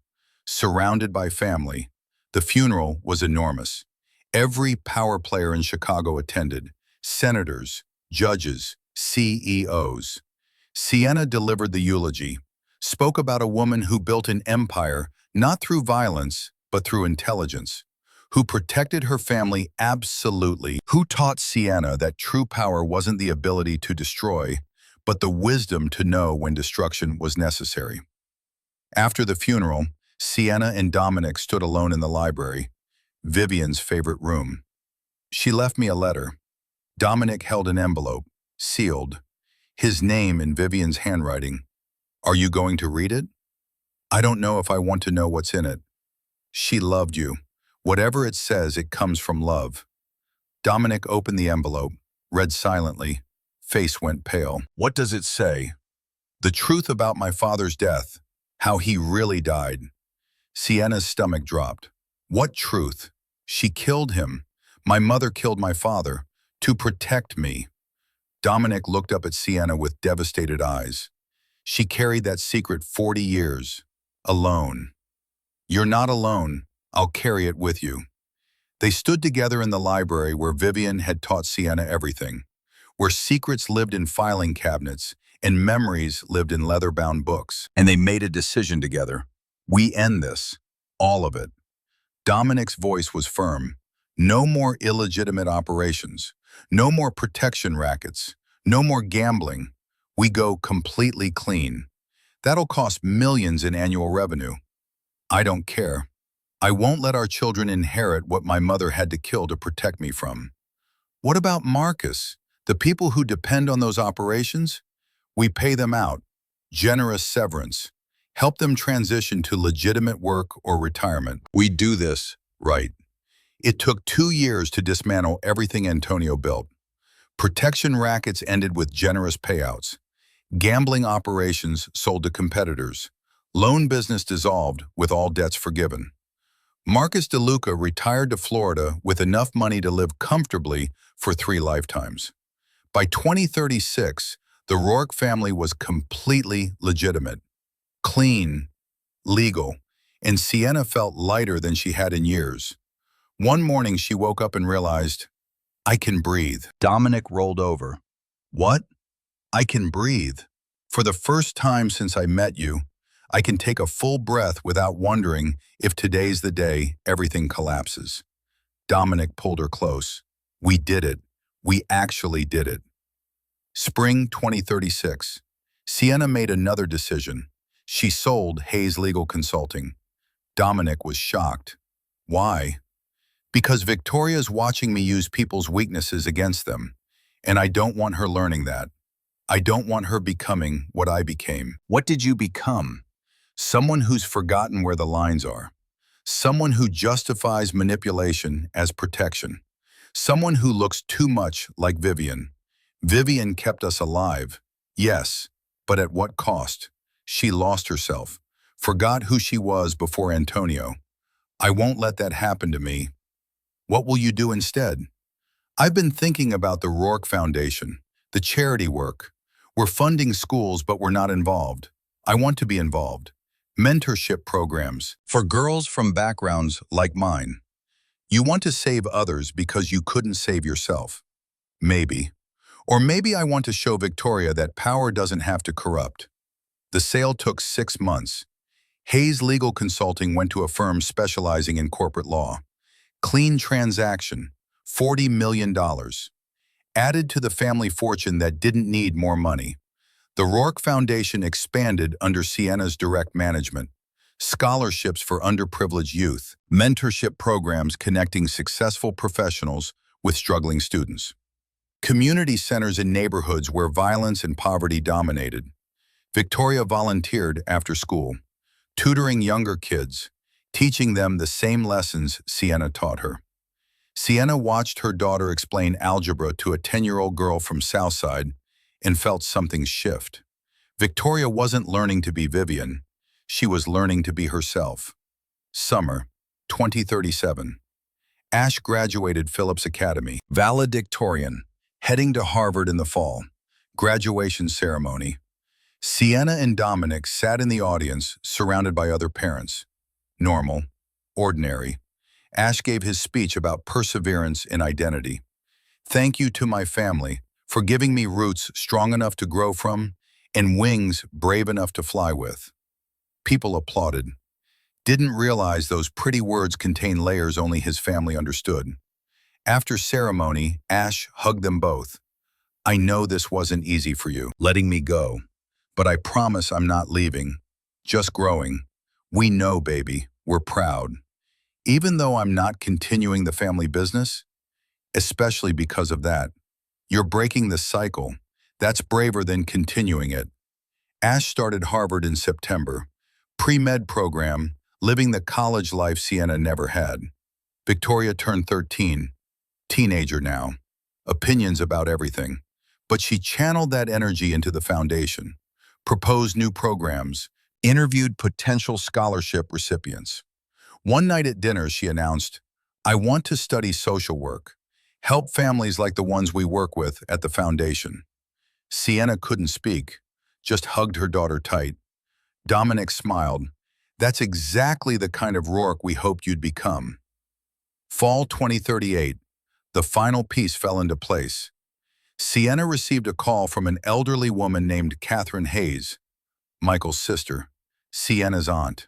surrounded by family. The funeral was enormous. Every power player in Chicago attended, senators, judges, CEOs. Sienna delivered the eulogy, spoke about a woman who built an empire not through violence, but through intelligence, who protected her family absolutely, who taught Sienna that true power wasn't the ability to destroy, but the wisdom to know when destruction was necessary. After the funeral, Sienna and Dominic stood alone in the library, Vivian's favorite room. She left me a letter. Dominic held an envelope, sealed, his name in Vivian's handwriting. Are you going to read it? I don't know if I want to know what's in it. She loved you. Whatever it says, it comes from love. Dominic opened the envelope, read silently. Face went pale. What does it say? The truth about my father's death, how he really died. Sienna's stomach dropped. What truth? She killed him. My mother killed my father. To protect me. Dominic looked up at Sienna with devastated eyes. She carried that secret 40 years. Alone. You're not alone. I'll carry it with you. They stood together in the library where Vivian had taught Sienna everything, where secrets lived in filing cabinets and memories lived in leather-bound books. And they made a decision together. We end this. All of it. Dominic's voice was firm. No more illegitimate operations. No more protection rackets. No more gambling. We go completely clean. That'll cost millions in annual revenue. I don't care. I won't let our children inherit what my mother had to kill to protect me from. What about Marcus? The people who depend on those operations? We pay them out. Generous severance. Help them transition to legitimate work or retirement. We do this right. It took 2 years to dismantle everything Antonio built. Protection rackets ended with generous payouts. Gambling operations sold to competitors. Loan business dissolved with all debts forgiven. Marcus DeLuca retired to Florida with enough money to live comfortably for 3 lifetimes. By 2036, the Rourke family was completely legitimate, clean, legal, and Sienna felt lighter than she had in years. One morning she woke up and realized, I can breathe. Dominic rolled over. What? I can breathe. For the first time since I met you, I can take a full breath without wondering if today's the day everything collapses. Dominic pulled her close. We did it. We actually did it. Spring 2036. Sienna made another decision. She sold Hayes Legal Consulting. Dominic was shocked. Why? Because Victoria's watching me use people's weaknesses against them, and I don't want her learning that. I don't want her becoming what I became. What did you become? Someone who's forgotten where the lines are. Someone who justifies manipulation as protection. Someone who looks too much like Vivian. Vivian kept us alive. Yes, but at what cost? She lost herself, forgot who she was before Antonio. I won't let that happen to me. What will you do instead? I've been thinking about the Rourke Foundation, the charity work. We're funding schools, but we're not involved. I want to be involved. Mentorship programs for girls from backgrounds like mine. You want to save others because you couldn't save yourself. Maybe. Or maybe I want to show Victoria that power doesn't have to corrupt. The sale took 6 months. Hayes Legal Consulting went to a firm specializing in corporate law. Clean transaction, $40 million. Added to the family fortune that didn't need more money. The Rourke Foundation expanded under Sienna's direct management. Scholarships for underprivileged youth. Mentorship programs connecting successful professionals with struggling students. Community centers in neighborhoods where violence and poverty dominated. Victoria volunteered after school, tutoring younger kids, teaching them the same lessons Sienna taught her. Sienna watched her daughter explain algebra to a 10-year-old girl from Southside and felt something shift. Victoria wasn't learning to be Vivian. She was learning to be herself. Summer, 2037. Ash graduated Phillips Academy. Valedictorian, heading to Harvard in the fall. Graduation ceremony. Sienna and Dominic sat in the audience, surrounded by other parents. Normal, ordinary. Ash gave his speech about perseverance and identity. Thank you to my family for giving me roots strong enough to grow from and wings brave enough to fly with. People applauded. Didn't realize those pretty words contained layers only his family understood. After ceremony, Ash hugged them both. I know this wasn't easy for you, letting me go. But I promise I'm not leaving. Just growing. We know, baby. We're proud. Even though I'm not continuing the family business, especially because of that, you're breaking the cycle. That's braver than continuing it. Ash started Harvard in September. Pre-med program, living the college life Sienna never had. Victoria turned 13. Teenager now. Opinions about everything. But she channeled that energy into the foundation. Proposed new programs, interviewed potential scholarship recipients. One night at dinner, she announced, "I want to study social work, help families like the ones we work with at the foundation." Sienna couldn't speak, just hugged her daughter tight. Dominic smiled. "That's exactly the kind of Rourke we hoped you'd become." Fall 2038, the final piece fell into place. Sienna received a call from an elderly woman named Catherine Hayes, Michael's sister, Sienna's aunt.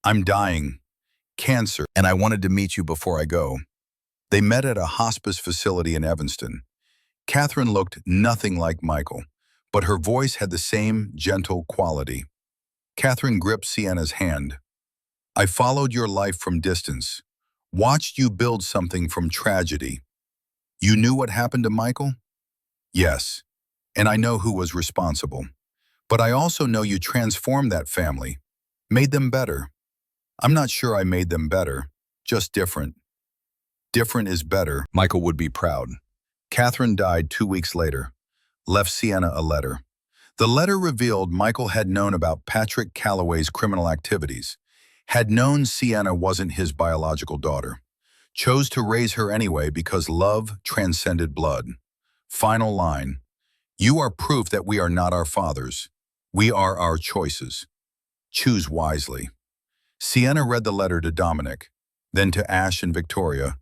"I'm dying, cancer, and I wanted to meet you before I go." They met at a hospice facility in Evanston. Catherine looked nothing like Michael, but her voice had the same gentle quality. Catherine gripped Sienna's hand. "I followed your life from distance, watched you build something from tragedy. You knew what happened to Michael?" "Yes, and I know who was responsible. But I also know you transformed that family, made them better." "I'm not sure I made them better, just different." "Different is better," Michael would be proud. Catherine died 2 weeks later, left Sienna a letter. The letter revealed Michael had known about Patrick Calloway's criminal activities, had known Sienna wasn't his biological daughter, chose to raise her anyway because love transcended blood. Final line, "You are proof that we are not our fathers. We are our choices. Choose wisely." Sienna read the letter to Dominic, then to Ash and Victoria,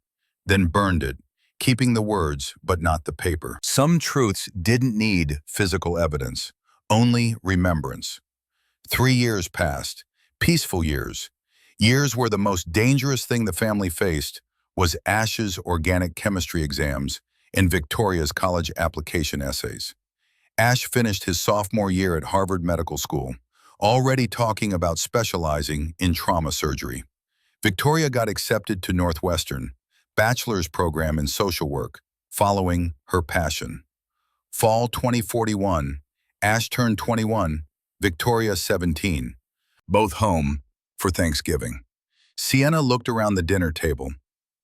then burned it, keeping the words but not the paper. Some truths didn't need physical evidence, only remembrance. 3 years passed, peaceful years, years where the most dangerous thing the family faced was Ash's organic chemistry exams and Victoria's college application essays. Ash finished his sophomore year at Harvard Medical School, already talking about specializing in trauma surgery. Victoria got accepted to Northwestern, bachelor's program in social work, following her passion. Fall 2041, Ash turned 21, Victoria 17, both home for Thanksgiving. Sienna looked around the dinner table.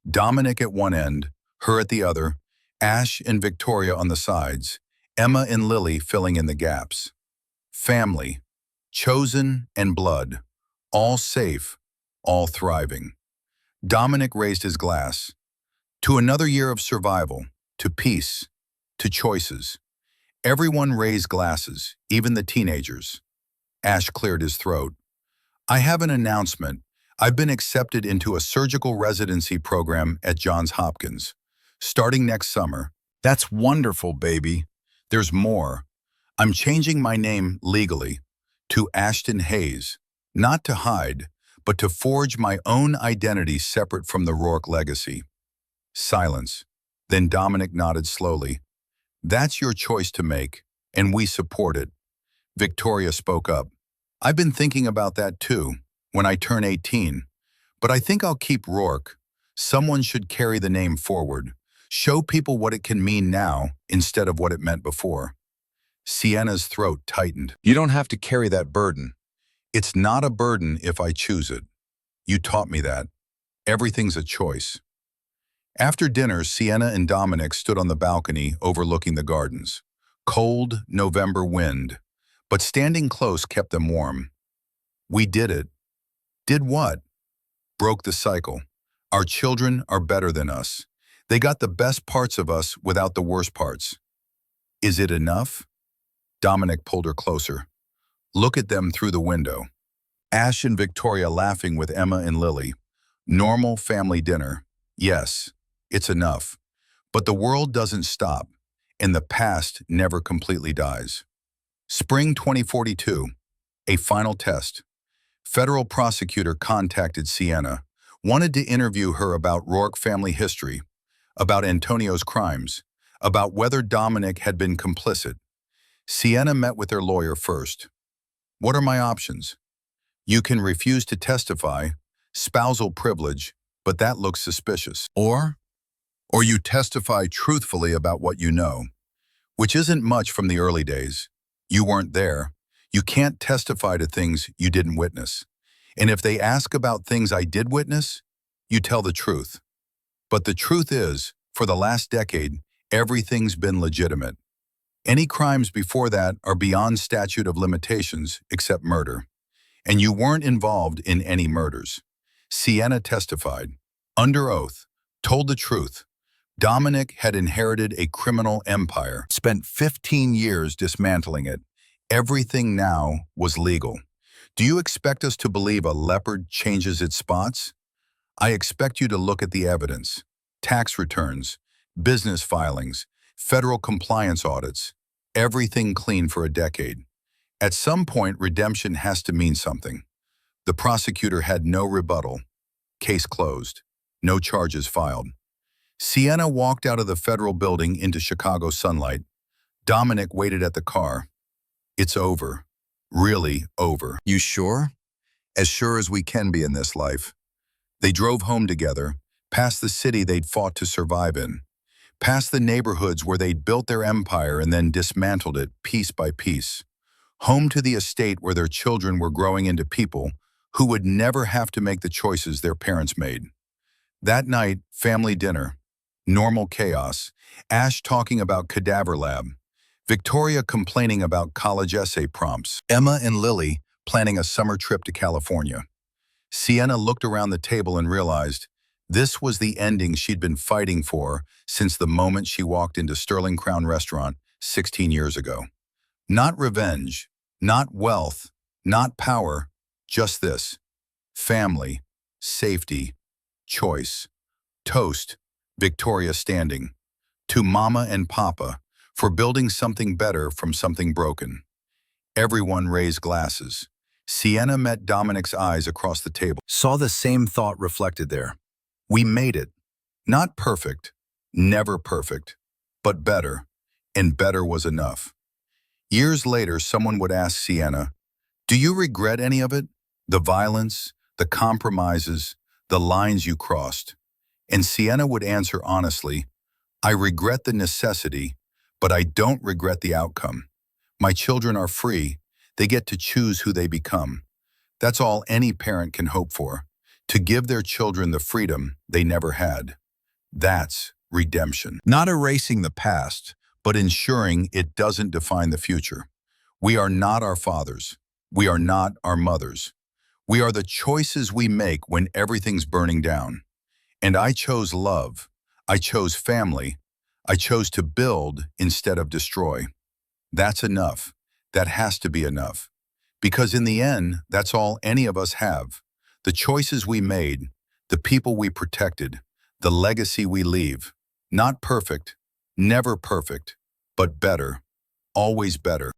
Dominic at one end, her at the other, Ash and Victoria on the sides, Emma and Lily filling in the gaps. Family, chosen and blood, all safe, all thriving. Dominic raised his glass. To another year of survival, to peace, to choices. Everyone raised glasses, even the teenagers. Ash cleared his throat. "I have an announcement. I've been accepted into a surgical residency program at Johns Hopkins, starting next summer." "That's wonderful, baby. There's more. I'm changing my name legally to Ashton Hayes, not to hide, but to forge my own identity separate from the Rourke legacy." Silence. Then Dominic nodded slowly. "That's your choice to make, and we support it." Victoria spoke up. "I've been thinking about that too, when I turn 18. But I think I'll keep Rourke. Someone should carry the name forward, show people what it can mean now instead of what it meant before." Sienna's throat tightened. "You don't have to carry that burden." "It's not a burden if I choose it. You taught me that. Everything's a choice." After dinner, Sienna and Dominic stood on the balcony overlooking the gardens. Cold November wind, but standing close kept them warm. "We did it." "Did what?" "Broke the cycle. Our children are better than us. They got the best parts of us without the worst parts." "Is it enough?" Dominic pulled her closer. "Look at them through the window." Ash and Victoria laughing with Emma and Lily. Normal family dinner. Yes, it's enough. But the world doesn't stop, and the past never completely dies. Spring 2042, a final test. Federal prosecutor contacted Sienna, wanted to interview her about Rourke family history, about Antonio's crimes, about whether Dominic had been complicit. Sienna met with her lawyer first. "What are my options?" "You can refuse to testify, spousal privilege, but that looks suspicious. Or you testify truthfully about what you know, which isn't much from the early days. You weren't there. You can't testify to things you didn't witness. And if they ask about things I did witness, you tell the truth. But the truth is, for the last decade, everything's been legitimate. Any crimes before that are beyond statute of limitations except murder. and you weren't involved in any murders. Sienna testified, under oath, told the truth. Dominic had inherited a criminal empire, spent 15 years dismantling it. Everything now was legal. Do you expect us to believe a leopard changes its spots? I expect you to look at the evidence. Tax returns, business filings, federal compliance audits. Everything clean for a decade. At some point, redemption has to mean something. The prosecutor had no rebuttal. Case closed. No charges filed. Sienna walked out of the federal building into Chicago sunlight. Dominic waited at the car. It's over. Really over. You sure? As sure as we can be in this life. They drove home together, past the city they'd fought to survive in, past the neighborhoods where they'd built their empire and then dismantled it piece by piece, home to the estate where their children were growing into people who would never have to make the choices their parents made. That night, family dinner, normal chaos, Ash talking about cadaver lab, Victoria complaining about college essay prompts, Emma and Lily planning a summer trip to California. Sienna looked around the table and realized this was the ending she'd been fighting for since the moment she walked into Sterling Crown Restaurant 16 years ago. Not revenge, not wealth, not power, just this: family, safety, choice. Toast, Victoria standing. To Mama and Papa for building something better from something broken. Everyone raised glasses. Sienna met Dominic's eyes across the table, saw the same thought reflected there. We made it. Not perfect, never perfect, but better, and better was enough. Years later, someone would ask Sienna, do you regret any of it? The violence, the compromises, the lines you crossed? And Sienna would answer honestly, I regret the necessity, but I don't regret the outcome. My children are free. They get to choose who they become. That's all any parent can hope for, to give their children the freedom they never had. That's redemption. Not erasing the past, but ensuring it doesn't define the future. We are not our fathers. We are not our mothers. We are the choices we make when everything's burning down. And I chose love. I chose family. I chose to build instead of destroy. That's enough. That has to be enough. Because in the end, that's all any of us have. The choices we made, the people we protected, the legacy we leave. Not perfect, never perfect, but better, always better.